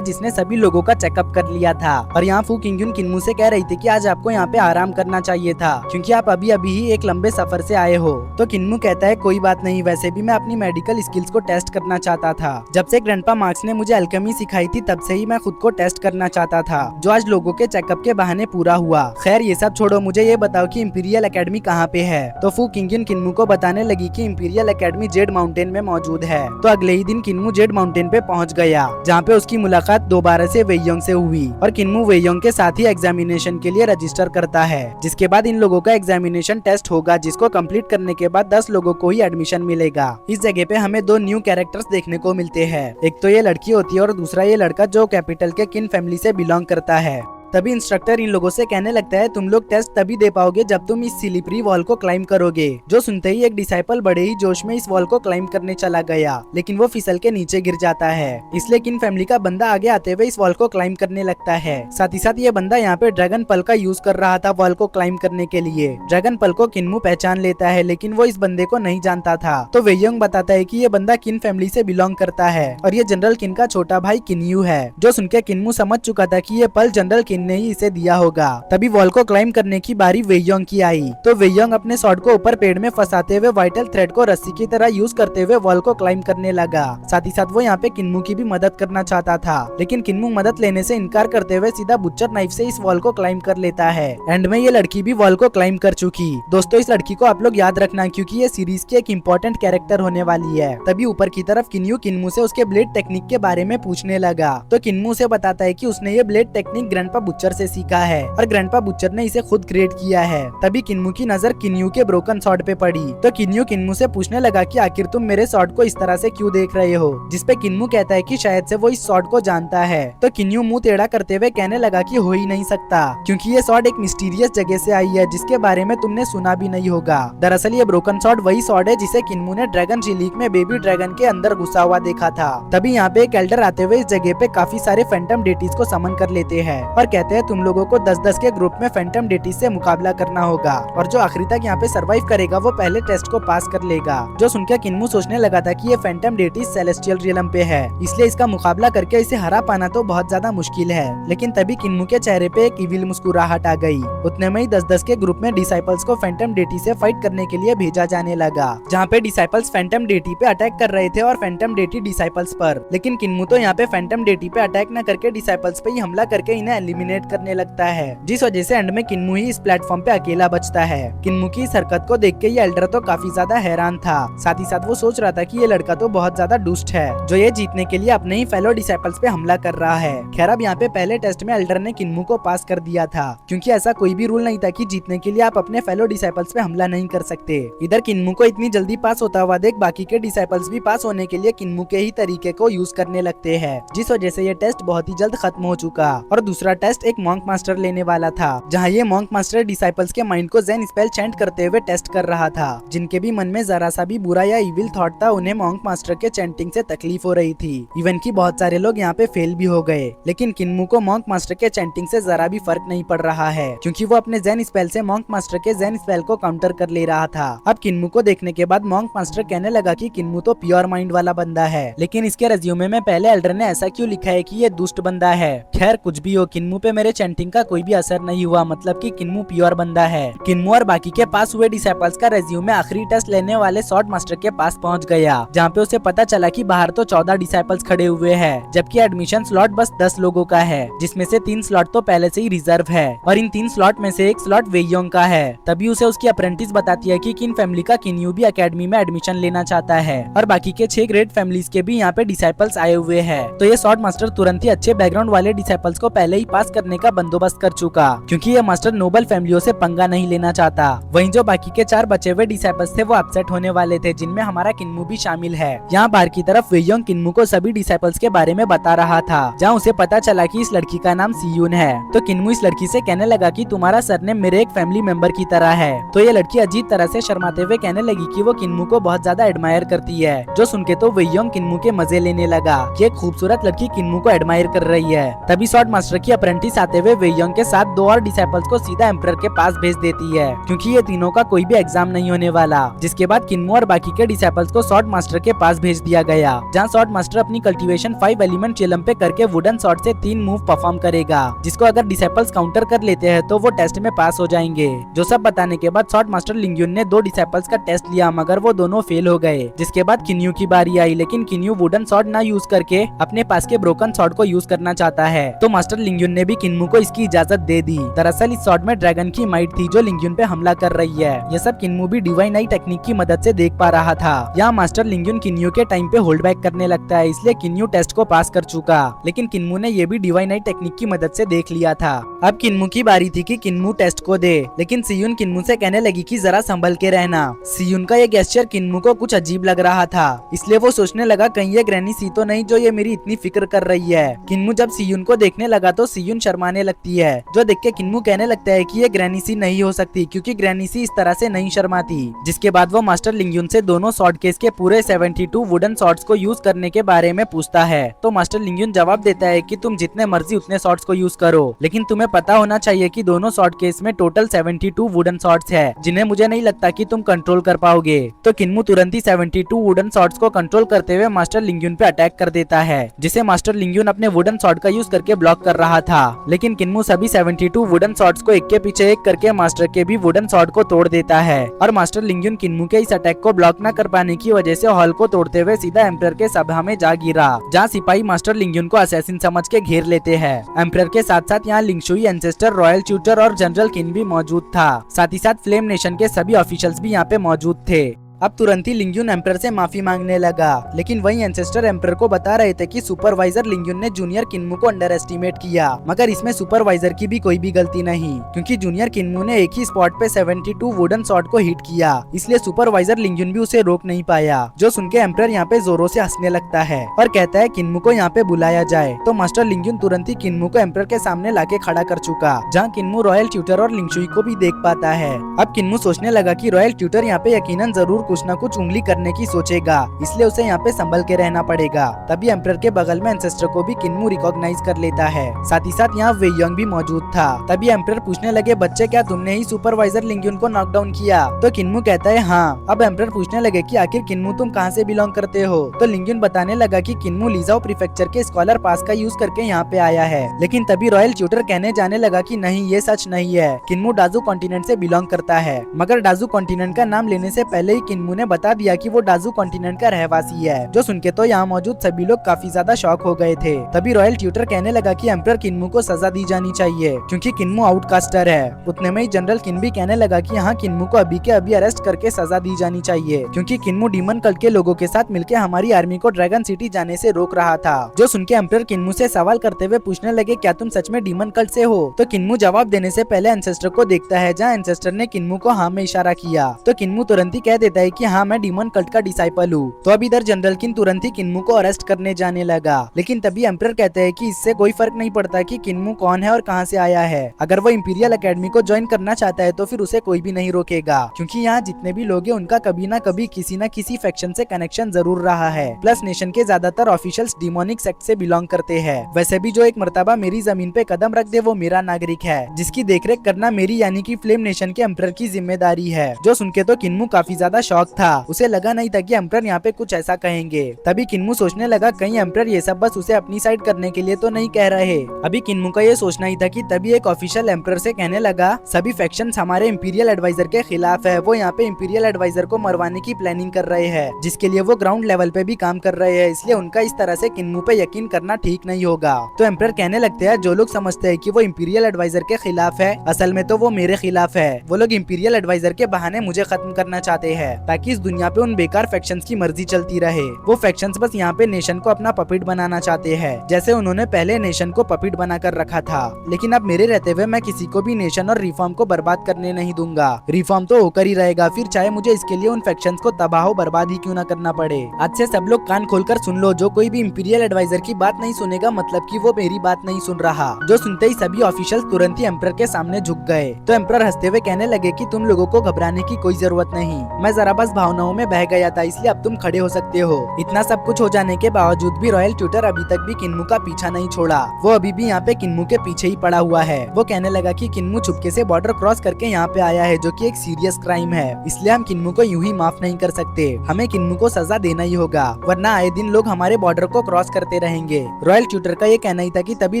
जिसने सभी लोगों का चेकअप कर लिया था। और यहाँ फू किंगयुन किन्मू से कह रही थी कि आज आपको यहाँ पे आराम करना चाहिए था, क्योंकि आप अभी अभी ही एक लंबे सफर से आए हो। तो किन्मू कहता है कोई बात नहीं, वैसे भी मैं अपनी मेडिकल स्किल्स को टेस्ट करना चाहता था। जब से ग्रैंडपा मार्क्स ने मुझे अल्केमी सिखाई थी तब से ही मैं खुद को टेस्ट करना चाहता था, जो आज लोगों के चेकअप के बहाने पूरा हुआ। खैर ये सब छोड़ो, मुझे ये बताओ कि इंपीरियल एकेडमी कहाँ पे है? तो फू किंगयुन किन्मू को बताने लगी कि इंपीरियल एकेडमी जेड माउंटेन में मौजूद है। तो अगले ही दिन किन्मू जेड माउंटेन पे पहुँच गया, जहाँ पे उसकी मुलाकात दोबारा से वेयोंग से हुई और किन्मू वेयोंग के साथ ही एग्जामिनेशन के लिए रजिस्टर करता है, जिसके बाद इन लोगों का एग्जामिनेशन टेस्ट होगा, जिसको कंप्लीट करने के बाद 10 लोगों को ही एडमिशन मिलेगा। इस जगह पे हमें 2 न्यू कैरेक्टर्स देखने को मिलते हैं। एक तो ये लड़की होती है और दूसरा ये लड़का जो कैपिटल के किन फैमिली से बिलोंग करता है। तभी इंस्ट्रक्टर इन लोगों से कहने लगता है तुम लोग टेस्ट तभी दे पाओगे जब तुम इस स्लिपरी वॉल को क्लाइम करोगे। जो सुनते ही एक डिसाइपल बड़े ही जोश में इस वॉल को क्लाइम करने चला गया, लेकिन वो फिसल के नीचे गिर जाता है। इसलिए किन फैमिली का बंदा आगे आते हुए इस वॉल को क्लाइम करने लगता है। साथ ही साथ ये बंदा यहाँ पे ड्रैगन पल का यूज कर रहा था वॉल को क्लाइम करने के लिए। ड्रैगन पल को किन्मू पहचान लेता है, लेकिन वो इस बंदे को नहीं जानता था। तो वेयोंग बताता है कि ये बंदा किन फैमिली से बिलोंग करता है और ये जनरल किन का छोटा भाई किन्यू है। जो सुनकर किन्मू समझ चुका था कि ये पल जनरल किन ने ही इसे दिया होगा। तभी वॉल को क्लाइम करने की बारी वेयोंग की आई। तो वेयोंग अपने स्वॉर्ड को ऊपर पेड़ में फंसाते हुए वाइटल थ्रेड को रस्सी की तरह यूज करते हुए वॉल को क्लाइम करने लगा। साथ ही साथ वो यहाँ पे किन्मू की भी मदद करना चाहता था, लेकिन किन्मू मदद लेने से इनकार करते हुए सीधा बुच्चर नाइफ से इस वॉल को क्लाइम कर लेता है। एंड में ये लड़की भी वॉल को क्लाइम कर चुकी। दोस्तों इस लड़की को आप लोग याद रखना, क्योंकि ये सीरीज की एक इम्पोर्टेंट कैरेक्टर होने वाली है। तभी ऊपर की तरफ किन्यू किन्मू से उसके ब्लेड टेक्निक के बारे में पूछने लगा। तो किन्मू से बताता है कि उसने ये ब्लेड टेक्निक ग्रैंडपा बुच्चर से सीखा है और ग्रैंडपा बुच्चर ने इसे खुद क्रिएट किया है। तभी किन्मू की नजर किन्यू के ब्रोकन स्वॉर्ड पे पड़ी। तो किन्यू किन्मू से पूछने लगा कि आखिर तुम मेरे स्वॉर्ड को इस तरह से क्यों देख रहे हो? जिसपे किन्मू कहता है कि शायद से वो इस स्वॉर्ड को जानता है। तो किन्यू मुंह टेढ़ा करते हुए कहने लगा कि हो ही नहीं सकता, क्योंकि ये स्वॉर्ड एक मिस्टीरियस जगह से आई है जिसके बारे में तुमने सुना भी नहीं होगा। दरअसल ये ब्रोकन स्वॉर्ड वही स्वॉर्ड है जिसे किन्मू ने ड्रैगन रिलीक में बेबी ड्रैगन के अंदर घुसा हुआ देखा था। तभी यहाँ पे एक एल्डर आते हुए इस जगह पे काफी सारे फैंटम डेटीज को समन कर लेते हैं और कहते हैं तुम लोगों को 10-10 के ग्रुप में फैंटम डेटीज से मुकाबला करना होगा और जो आखिरी तक यहाँ पे सरवाइव करेगा वो पहले टेस्ट को पास कर लेगा। जो सुनकर किन्मू सोचने लगा था कि ये फैंटम डेटीज सेलेस्टियल रियलम पे है, इसलिए इसका मुकाबला करके इसे हरा पाना तो बहुत ज्यादा मुश्किल है। लेकिन तभी किन्मू के चेहरे पे एक इविल मुस्कुराहट आ गई। उतने में ही 10-10 के ग्रुप में डिसाइपल्स को फैंटम डेटी से फाइट करने के लिए भेजा जाने लगा, जहाँ पे डिसाइपल्स फैंटम डेटी पे अटैक कर रहे थे और फैंटम डेटी डिसाइपल्स पर। लेकिन किन्मू तो यहाँ पे फैंटम डेटी पे अटैक न करके डिसाइपल्स पे ही हमला करके इन्हें एलिमिनेट करने लगता है, जिस वजह से एंड में किन्मू ही इस प्लेटफॉर्म पे अकेला बचता है। किन्मू की इस हरकत को देख के ये एल्डर तो काफी ज्यादा हैरान था। साथ ही साथ वो सोच रहा था कि ये लड़का तो बहुत ज्यादा दुष्ट है, जो ये जीतने के लिए अपने ही फेलो डिसाइपल्स पे हमला कर रहा है। खैर अब यहाँ पे पहले टेस्ट में एल्डर ने किन्मू को पास कर दिया था, क्योंकि ऐसा कोई भी रूल नहीं था कि जीतने के लिए आप अपने फेलो डिसाइपल्स पे हमला नहीं कर सकते। इधर किन्मू को इतनी जल्दी पास होता हुआ देख बाकी के डिसाइपल्स भी पास होने के लिए किन्मू के ही तरीके को यूज करने लगते हैं, जिस वजह से ये टेस्ट बहुत ही जल्द खत्म हो चुका। और दूसरा टेस्ट एक मॉन्क मास्टर लेने वाला था, जहाँ ये मॉन्क मास्टर डिसाइपल्स के माइंड को ज़ेन स्पेल चैंट करते हुए टेस्ट कर रहा था। जिनके भी मन में जरा सा भी बुरा या इविल थॉट था, उन्हें मॉन्क मास्टर के चैंटिंग से तकलीफ हो रही थी। इवन की बहुत सारे लोग यहाँ पे फेल भी हो गए, लेकिन किन्मू को मॉन्क मास्टर के चैंटिंग से जरा भी फर्क नहीं पड़ रहा है, क्योंकि वो अपने ज़ेन स्पेल से मॉन्क मास्टर के ज़ेन स्पेल को काउंटर कर ले रहा था। अब किन्मू को देखने के बाद मॉन्क मास्टर कहने लगा कि किन्मू तो प्योर माइंड वाला बंदा है, लेकिन इसके रेज्यूमे में पहले एल्डर ने ऐसा क्यों लिखा है कि ये दुष्ट बंदा है। खैर कुछ भी हो, किन्मू पे मेरे चैंटिंग का कोई भी असर नहीं हुआ, मतलब कि किन्मू प्योर बंदा है। किन्मू और बाकी के पास हुए डिसाइपल्स का रेज्यूमे आखिरी टेस्ट लेने वाले स्वॉर्ड मास्टर के पास पहुंच गया, जहाँ पे उसे पता चला कि बाहर तो 14 डिसाइपल्स खड़े हुए हैं, जबकि एडमिशन स्लॉट बस 10 लोगों का है, जिसमें से 3 स्लॉट तो पहले से ही रिजर्व है और इन 3 स्लॉट में से एक स्लॉट वेयोंग का है। तभी उसे उसकी अप्रेंटिस बताती है कि किन फैमिली का किन्यू भी एकेडमी में एडमिशन लेना चाहता है और बाकी के 6 ग्रेट फैमिलीज के भी यहाँ पे डिसाइपल्स आए हुए हैं। तो ये स्वॉर्ड मास्टर तुरंत ही अच्छे बैकग्राउंड वाले डिसाइपल्स को पहले ही पास करने का बंदोबस्त कर चुका, क्योंकि ये मास्टर नोबल फैमिलियों से पंगा नहीं लेना चाहता। वहीं जो बाकी के 4 बचे हुए डिसाइपल्स थे वो अपसेट होने वाले थे, जिनमें हमारा किन्मू भी शामिल है। यहाँ बाहर की तरफ वेयोंग किन्मू को सभी डिसाइपल्स के बारे में बता रहा था, जहाँ उसे पता चला कि इस लड़की का नाम सियून है। तो किन्मू इस लड़की से कहने लगा कि तुम्हारा सरनेम मेरे एक फैमिली मेंबर की तरह है। तो ये लड़की अजीब तरह से शर्माते हुए कहने लगी कि वो किन्मू को बहुत ज्यादा एडमायर करती है, जो सुन के तो वेयोंग किन्मू के मजे लेने लगा कि एक खूबसूरत लड़की किन्मू को एडमायर कर रही है। तभी स्वॉर्ड मास्टर की अप्रेंटिस आते हुए वेयोंग के साथ 2 और डिसाइपल्स को सीधा एम्परर के पास भेज देती है, क्योंकि ये तीनों का कोई भी एग्जाम नहीं होने वाला। जिसके बाद किन्मू और बाकी के डिसाइपल्स को स्वॉर्ड मास्टर के पास भेज दिया गया, जहाँ स्वॉर्ड मास्टर अपनी कल्टीवेशन 5 एलिमेंट चिलम पे करके वुडन स्वॉर्ड से 3 मूव परफॉर्म करेगा, जिसको अगर डिसाइपल्स काउंटर कर लेते हैं तो वो टेस्ट में पास हो जाएंगे। जो सब बताने के बाद स्वॉर्ड मास्टर लिंग्यून ने 2 डिसाइपल्स का टेस्ट लिया, मगर वो दोनों फेल हो गए। जिसके बाद किन्यू की बारी आई, लेकिन किन्यू वुडन स्वॉर्ड ना यूज करके अपने पास के ब्रोकन स्वॉर्ड को यूज करना चाहता है। तो मास्टर लिंग्यून ने भी किन्मू को इसकी इजाजत दे दी। दरअसल इस स्वॉर्ड में ड्रैगन की माइट थी जो लिंग्यून पे हमला कर रही है। ये सब किन्मू भी डिवाइन आई टेक्निक की मदद से देख पा रहा था। यहाँ मास्टर लिंग्यून किन्यू के टाइम पे होल्ड बैक करने लगता है, इसलिए किन्यू टेस्ट को पास कर चुका, लेकिन किन्मू ने ये भी डिवाइन आई टेक्निक की मदद से देख लिया था। अब किन्मू की बारी थी कि किन्मू टेस्ट को दे, लेकिन सियून किन्मू से कहने लगी कि जरा संभल के रहना। सियून का ये गेस्चर किन्मू को कुछ अजीब लग रहा था, इसलिए वो सोचने लगा कहीं ये ग्रैनी सी तो नहीं जो ये मेरी इतनी फिक्र कर रही है। किन्मू जब सियून को देखने लगा तो सियून शर्माने लगती है, जो देख के किन्मू कहने लगता है कि ये ग्रैनी सी नहीं हो सकती, क्योंकि ग्रैनी सी इस तरह से नहीं शर्माती। जिसके बाद वो मास्टर लिंग्यून से दोनों स्वॉर्ड केस के पूरे 72 वुडन स्वॉर्ड्स को यूज करने के बारे में पूछता है। तो मास्टर लिंग्यून जवाब देता है कि तुम जितने मर्जी उतने स्वॉर्ड्स को यूज करो, लेकिन तुम्हें पता होना चाहिए कि दोनों स्वॉर्ड केस में टोटल 72 वुडन स्वॉर्ड्स है, जिन्हें मुझे नहीं लगता कि तुम कंट्रोल कर पाओगे। तो किन्मू तुरंत ही 72 वुडन स्वॉर्ड्स को कंट्रोल करते हुए मास्टर लिंग्यून पे अटैक कर देता है, जिसे मास्टर लिंग्यून अपने वुडन स्वॉर्ड का यूज करके ब्लॉक कर रहा था। लेकिन किन्मू सभी 72 वुडन स्वॉर्ड्स को एक के पीछे एक करके मास्टर के भी वुडन स्वॉर्ड को तोड़ देता है, और मास्टर लिंग्यून किन्मू के इस अटैक को ब्लॉक न कर पाने की वजह से हॉल को तोड़ते हुए सीधा एम्परर के सभा में जा गिरा, जहाँ सिपाही मास्टर लिंग्यून को असैसिन समझ के घेर लेते हैं। एम्परर के साथ साथ यहाँ लिंगशुई एंसेस्टर, रॉयल ट्यूटर और जनरल किन भी मौजूद था। साथ ही साथ फ्लेम नेशन के सभी ऑफिशियल्स भी यहाँ पे मौजूद थे। अब तुरंत ही लिंग्यून एम्परर से माफी मांगने लगा, लेकिन वही एंसेस्टर एम्परर को बता रहे थे कि सुपरवाइजर लिंग्यून ने जूनियर किन्मू को अंडर एस्टिमेट किया, मगर इसमें सुपरवाइजर की भी कोई भी गलती नहीं, क्योंकि जूनियर किन्मू ने एक ही स्पॉट पे 72 वुडन स्वॉर्ड को हिट किया, इसलिए सुपरवाइजर लिंग्यून भी उसे रोक नहीं पाया। जो सुन के एम्परर यहाँ पे जोरों से हंसने लगता है और कहता है किन्मू को यहाँ पे बुलाया जाए। तो मास्टर लिंग्यून तुरंत ही किन्मू को एम्परर के सामने लाके खड़ा कर चुका, जहाँ किन्मू रॉयल ट्यूटर और लिंगशुई को भी देख पाता है। अब किन्मू सोचने लगा कि रॉयल ट्यूटर यहाँ पे यकीनन जरूर कुछ न कुछ उंगली करने की सोचेगा, इसलिए उसे यहाँ पे संभल के रहना पड़ेगा। तभी एम्परर के बगल में एंसेस्टर को भी किन्मू रिकॉग्नाइज कर लेता है। साथ ही साथ यहाँ वेयोंग भी मौजूद था। तभी एम्परर पूछने लगे, बच्चे क्या तुमने ही सुपरवाइजर लिंग्यून को नॉकडाउन किया? तो किन्मू कहता है हाँ। अब एम्परर पूछने लगे कि आखिर किन्मू तुम कहाँ से बिलोंग करते हो? तो लिंग्यून बताने लगा कि किन्मू लीजाओ प्रीफेक्चर के स्कॉलर पास का यूज करके यहाँ पे आया है। लेकिन तभी रॉयल ट्यूटर कहने जाने लगा कि नहीं, ये सच नहीं है, किन्मू डाजू कॉन्टिनेंट से बिलोंग करता है। मगर डाजू कॉन्टिनेंट का नाम लेने से पहले ही किन्मू ने बता दिया कि वो डाजू कॉन्टिनेंट का रहवासी है, जो सुनके तो यहाँ मौजूद सभी लोग काफी ज्यादा शॉक हो गए थे। तभी रॉयल ट्यूटर कहने लगा कि एम्परर किन्मू को सजा दी जानी चाहिए, क्योंकि किन्मू आउटकास्टर है। उतने में ही जनरल किन भी कहने लगा कि यहाँ किन्मू को अभी के अभी अरेस्ट करके सजा दी जानी चाहिए, क्योंकि किन्मू डीमन कल्ट के लोगों के साथ मिलकर हमारी आर्मी को ड्रैगन सिटी जाने से रोक रहा था। जो सुनके एम्परर किन्मू से सवाल करते हुए पूछने लगे, क्या तुम सच में डीमन कल्ट से हो? तो किन्मू जवाब देने से पहले एंसेस्टर को देखता है, जहाँ एंसेस्टर ने किन्मू को हाँ में इशारा किया। तो किन्मू तुरंत ही कह देता है कि हाँ, मैं डीमन कल्ट का डिसाइपल हूँ। तो अब इधर जनरल किन तुरंत ही किन्मू को अरेस्ट करने जाने लगा, लेकिन तभी एम्परर कहते हैं कि इससे कोई फर्क नहीं पड़ता कि किन्मू कौन है और कहाँ से आया है। अगर वो इंपीरियल एकेडमी को ज्वाइन करना चाहता है तो फिर उसे कोई भी नहीं रोकेगा, क्योंकि यहाँ जितने भी लोग हैं उनका कभी ना कभी किसी न किसी फैक्शन से कनेक्शन जरूर रहा है। प्लस नेशन के ज्यादातर ऑफिशियल्स डिमोनिक सेक्ट से बिलोंग करते हैं। वैसे भी जो एक मर्तबा मेरी जमीन पे कदम रख दे वो मेरा नागरिक है, जिसकी देखरेख करना मेरी यानी कि फ्लेम नेशन के एम्परर की जिम्मेदारी है। जो सुनके तो किन्मू काफी ज्यादा शॉक शॉक था। उसे लगा नहीं था कि एम्परर यहाँ पे कुछ ऐसा कहेंगे। तभी किन्मू सोचने लगा कहीं एम्परर ये सब बस उसे अपनी साइड करने के लिए तो नहीं कह रहे। अभी किन्मू का ये सोचना ही था कि तभी एक ऑफिशियल एम्परर से कहने लगा सभी फैक्शंस हमारे इंपीरियल एडवाइजर के खिलाफ है। वो यहाँ पे इंपीरियल एडवाइजर को मरवाने की प्लानिंग कर रहे हैं, जिसके लिए वो ग्राउंड लेवल पे भी काम कर रहे हैं। इसलिए उनका इस तरह से किन्मू पे यकीन करना ठीक नहीं होगा। तो एम्परर कहने लगते हैं जो लोग समझते हैं कि वो इंपीरियल एडवाइजर के खिलाफ है, असल में तो वो मेरे खिलाफ है। वो लोग इंपीरियल एडवाइजर के बहाने मुझे खत्म करना चाहते हैं ताकि इस दुनिया पे उन बेकार फैक्शंस की मर्जी चलती रहे। वो फैक्शंस बस यहाँ पे नेशन को अपना पपिट बनाना चाहते हैं, जैसे उन्होंने पहले नेशन को पपिट बनाकर रखा था। लेकिन अब मेरे रहते हुए मैं किसी को भी नेशन और रिफॉर्म को बर्बाद करने नहीं दूंगा। रिफॉर्म तो होकर ही रहेगा, फिर चाहे मुझे इसके लिए उन फैक्शंस को तबाह बर्बाद ही क्यों न करना पड़े। आज से सब लोग कान खोलकर सुन लो, जो कोई भी इंपीरियल एडवाइजर की बात नहीं सुनेगा मतलब कि वो मेरी बात नहीं सुन रहा। जो सुनते ही सभी ऑफिशियल तुरंत ही एम्परर के सामने झुक गए। तो एम्परर हंसते हुए कहने लगे कि तुम लोगों को घबराने की कोई जरूरत नहीं, मैं जरा बस भावनाओं में बह गया था, इसलिए अब तुम खड़े हो सकते हो। इतना सब कुछ हो जाने के बावजूद भी रॉयल ट्यूटर अभी तक भी किन्मू का पीछा नहीं छोड़ा। वो अभी भी यहाँ पे किन्मू के पीछे ही पड़ा हुआ है। वो कहने लगा कि किन्मू चुपके से बॉर्डर क्रॉस करके यहाँ पे आया है, जो कि एक सीरियस क्राइम है, इसलिए हम किन्मू को यूं ही माफ नहीं कर सकते। हमें किन्मू को सजा देना ही होगा, वरना आए दिन लोग हमारे बॉर्डर को क्रॉस करते रहेंगे। रॉयल ट्यूटर का ये कहना ही था कि तभी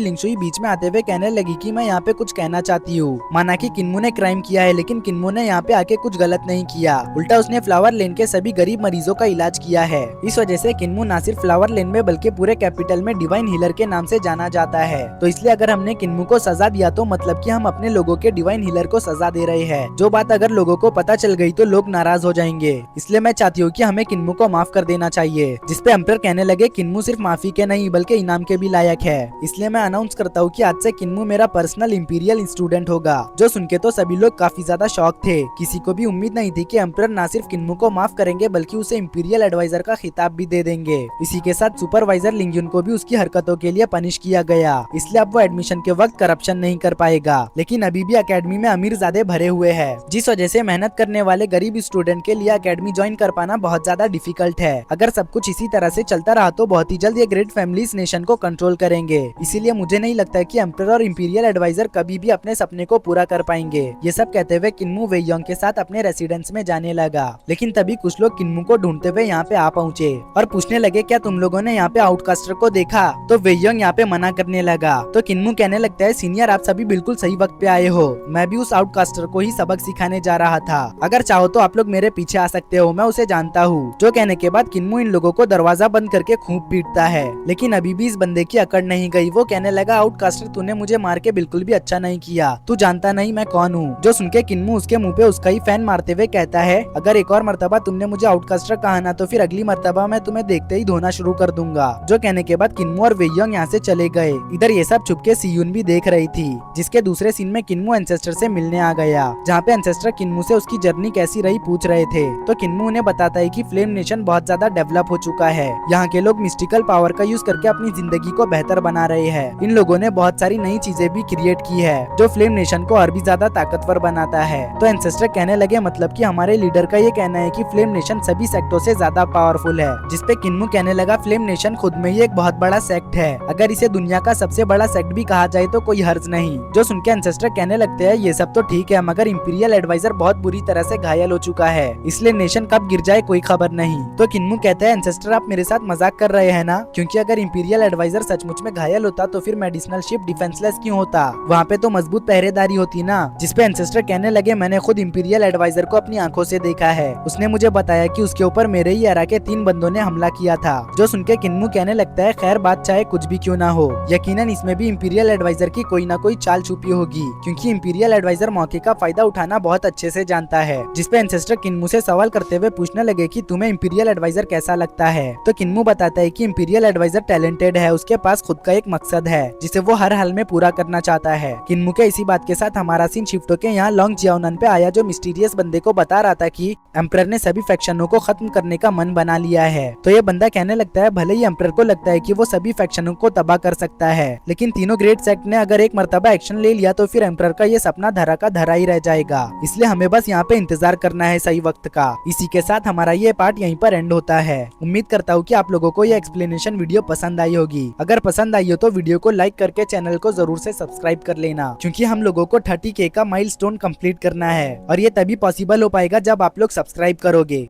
लिंगशुई बीच में आते हुए कहने लगी कि मैं यहाँ पे कुछ कहना चाहती हूँ। माना कि किन्मू ने क्राइम किया है, लेकिन किन्मू ने यहाँ पे आके कुछ गलत नहीं किया, उल्टा उसने फ्लावर लेन के सभी गरीब मरीजों का इलाज किया है। इस वजह से किन्मू ना सिर्फ फ्लावर लेन में बल्कि पूरे कैपिटल में डिवाइन हीलर के नाम से जाना जाता है। तो इसलिए अगर हमने किन्मू को सजा दिया तो मतलब कि हम अपने लोगों के डिवाइन हीलर को सजा दे रहे हैं। जो बात अगर लोगों को पता चल गई तो लोग नाराज हो जाएंगे, इसलिए मैं चाहती हूँ कि हमें किन्मू को माफ कर देना चाहिए। जिसपे एम्परर कहने लगे किन्मू सिर्फ माफी के नहीं बल्कि इनाम के भी लायक है, इसलिए मैं अनाउंस करता हूँ कि आज से किन्मू मेरा पर्सनल इंपीरियल स्टूडेंट होगा। जो सुन के तो सभी लोग काफी ज्यादा शॉक थे। किसी को भी उम्मीद नहीं थी कि एम्परर ना सिर्फ किन्मू को माफ करेंगे बल्कि उसे इंपीरियल एडवाइजर का खिताब भी दे देंगे। इसी के साथ सुपरवाइजर लिंगयुन को भी उसकी हरकतों के लिए पनिश किया गया, इसलिए अब वो एडमिशन के वक्त करप्शन नहीं कर पाएगा। लेकिन अभी भी अकेडमी में अमीर ज़्यादा भरे हुए हैं, जिस वजह से मेहनत करने वाले गरीब स्टूडेंट के लिए अकेडमी ज्वाइन कर पाना बहुत ज्यादा डिफिकल्ट है। अगर सब कुछ इसी तरह से चलता रहा तो बहुत ही जल्द ये ग्रेट फैमिलीज नेशन को कंट्रोल करेंगे। इसीलिए मुझे नहीं लगता है कि एम्परर और इंपीरियल एडवाइजर कभी भी अपने सपने को पूरा कर पाएंगे। ये सब कहते हुए किन्मू वेयोंग के साथ अपने रेसिडेंस में जाने लगा। लेकिन तभी कुछ लोग किन्मू को ढूंढते हुए यहाँ पे आ पहुँचे और पूछने लगे क्या तुम लोगों ने यहाँ पे आउटकास्टर को देखा? तो वेयोंग यहाँ पे मना करने लगा। तो किन्मू कहने लगता है सीनियर आप सभी बिल्कुल सही वक्त पे आए हो, मैं भी उस आउटकास्टर को ही सबक सिखाने जा रहा था। अगर चाहो तो आप लोग मेरे पीछे आ सकते हो, मैं उसे जानता हूँ। जो कहने के बाद किन्मू इन लोगों को दरवाजा बंद करके खूब पीटता है, लेकिन अभी भी इस बंदे की अकड़ नहीं गई। वो कहने लगा आउटकास्टर तूने मुझे मार के बिल्कुल भी अच्छा नहीं किया, तू जानता नहीं मैं कौन हूँ। जो सुन के किन्मू उसके मुँह पे उसका ही फैन मारते हुए कहता है अगर एक और मर्तबा तुमने मुझे आउटकास्टर कहा ना तो फिर अगली मर्तबा मैं तुम्हें देखते ही धोना शुरू कर दूंगा। जो कहने के बाद किन्मू और वेयोंग यहाँ से चले गए। इधर ये सब छुपके सीयून भी देख रही थी, जिसके दूसरे सीन में किन्मू एंसेस्टर से मिलने आ गया, जहाँ पे एंसेस्टर किन्मू से उसकी जर्नी कैसी रही पूछ रहे थे। तो किन्मू उन्हें बताता है कि फ्लेम नेशन बहुत ज्यादा डेवलप हो चुका है, यहाँ के लोग मिस्टिकल पावर का यूज करके अपनी जिंदगी को बेहतर बना रहे हैं। इन लोगों ने बहुत सारी नई चीजें भी क्रिएट की है जो फ्लेम नेशन को और भी ज्यादा ताकतवर बनाता है। तो एंसेस्टर कहने लगे मतलब कि हमारे लीडर का ये कहना है कि फ्लेम नेशन सभी सेक्टों से ज्यादा पावरफुल है। जिसपे किन्मू कहने लगा फ्लेम नेशन खुद में ही एक बहुत बड़ा सेक्ट है, अगर इसे दुनिया का सबसे बड़ा सेक्ट भी कहा जाए तो कोई हर्ज नहीं। जो सुन के एंसेस्टर कहने लगते हैं ये सब तो ठीक है, मगर इंपीरियल एडवाइजर बहुत बुरी तरह से घायल हो चुका है, इसलिए नेशन कब गिर जाए कोई खबर नहीं। तो किन्मू कहते हैं एंसेस्टर आप मेरे साथ मजाक कर रहे हैं ना, क्योंकि अगर इंपीरियल एडवाइजर सचमुच में घायल होता तो फिर मेडिसिनल शिप डिफेंसलेस क्यों होता, वहाँ पे तो मजबूत पहरेदारी होती ना। जिसपे एंसेस्टर कहने लगे मैंने खुद इंपीरियल एडवाइजर को अपनी आंखों से देखा है, उसने मुझे बताया कि उसके ऊपर मेरे ही एरा के 3 बंदों ने हमला किया था। जो सुन के किन्मू कहने लगता है खैर बात चाहे कुछ भी क्यों ना हो, यकीनन इसमें भी इंपीरियल एडवाइजर की कोई ना कोई चाल छुपी होगी, क्योंकि इंपीरियल एडवाइजर मौके का फायदा उठाना बहुत अच्छे से जानता है। जिसपे एंसेस्टर किन्मू से सवाल करते हुए पूछने लगे कि तुम्हें इंपीरियल एडवाइजर कैसा लगता है। तो किन्मू बताता है कि इंपीरियल एडवाइजर टैलेंटेड है, उसके पास खुद का एक मकसद है जिसे वो हर हाल में पूरा करना चाहता है। किन्मू के इसी बात के साथ हमारा सीन शिफ्ट होके यहाँ लॉन्ग जियाओनन पे आया, जो मिस्टीरियस बंदे को बता रहा था कि एम्परर ने सभी फैक्शनों को खत्म करने का मन बना लिया है। तो ये बंदा कहने लगता है भले ही एम्परर को लगता है कि वो सभी फैक्शनों को तबाह कर सकता है, लेकिन तीनों ग्रेट सेक्ट ने अगर एक मर्तबा एक्शन ले लिया तो फिर एम्परर का ये सपना धरा का धरा ही रह जाएगा। इसलिए हमें बस यहाँ पे इंतजार करना है सही वक्त का। इसी के साथ हमारा ये पार्ट यहीं पर एंड होता है। उम्मीद करता हूँ कि आप लोगों को ये एक्सप्लेनेशन वीडियो पसंद आई होगी। अगर पसंद आई हो तो वीडियो को लाइक करके चैनल को जरूर से सब्सक्राइब कर लेना, क्योंकि हम लोगों को 30K का माइलस्टोन कंप्लीट करना है और ये तभी पॉसिबल हो पाएगा जब आप लोग सब्सक्राइब करोगे।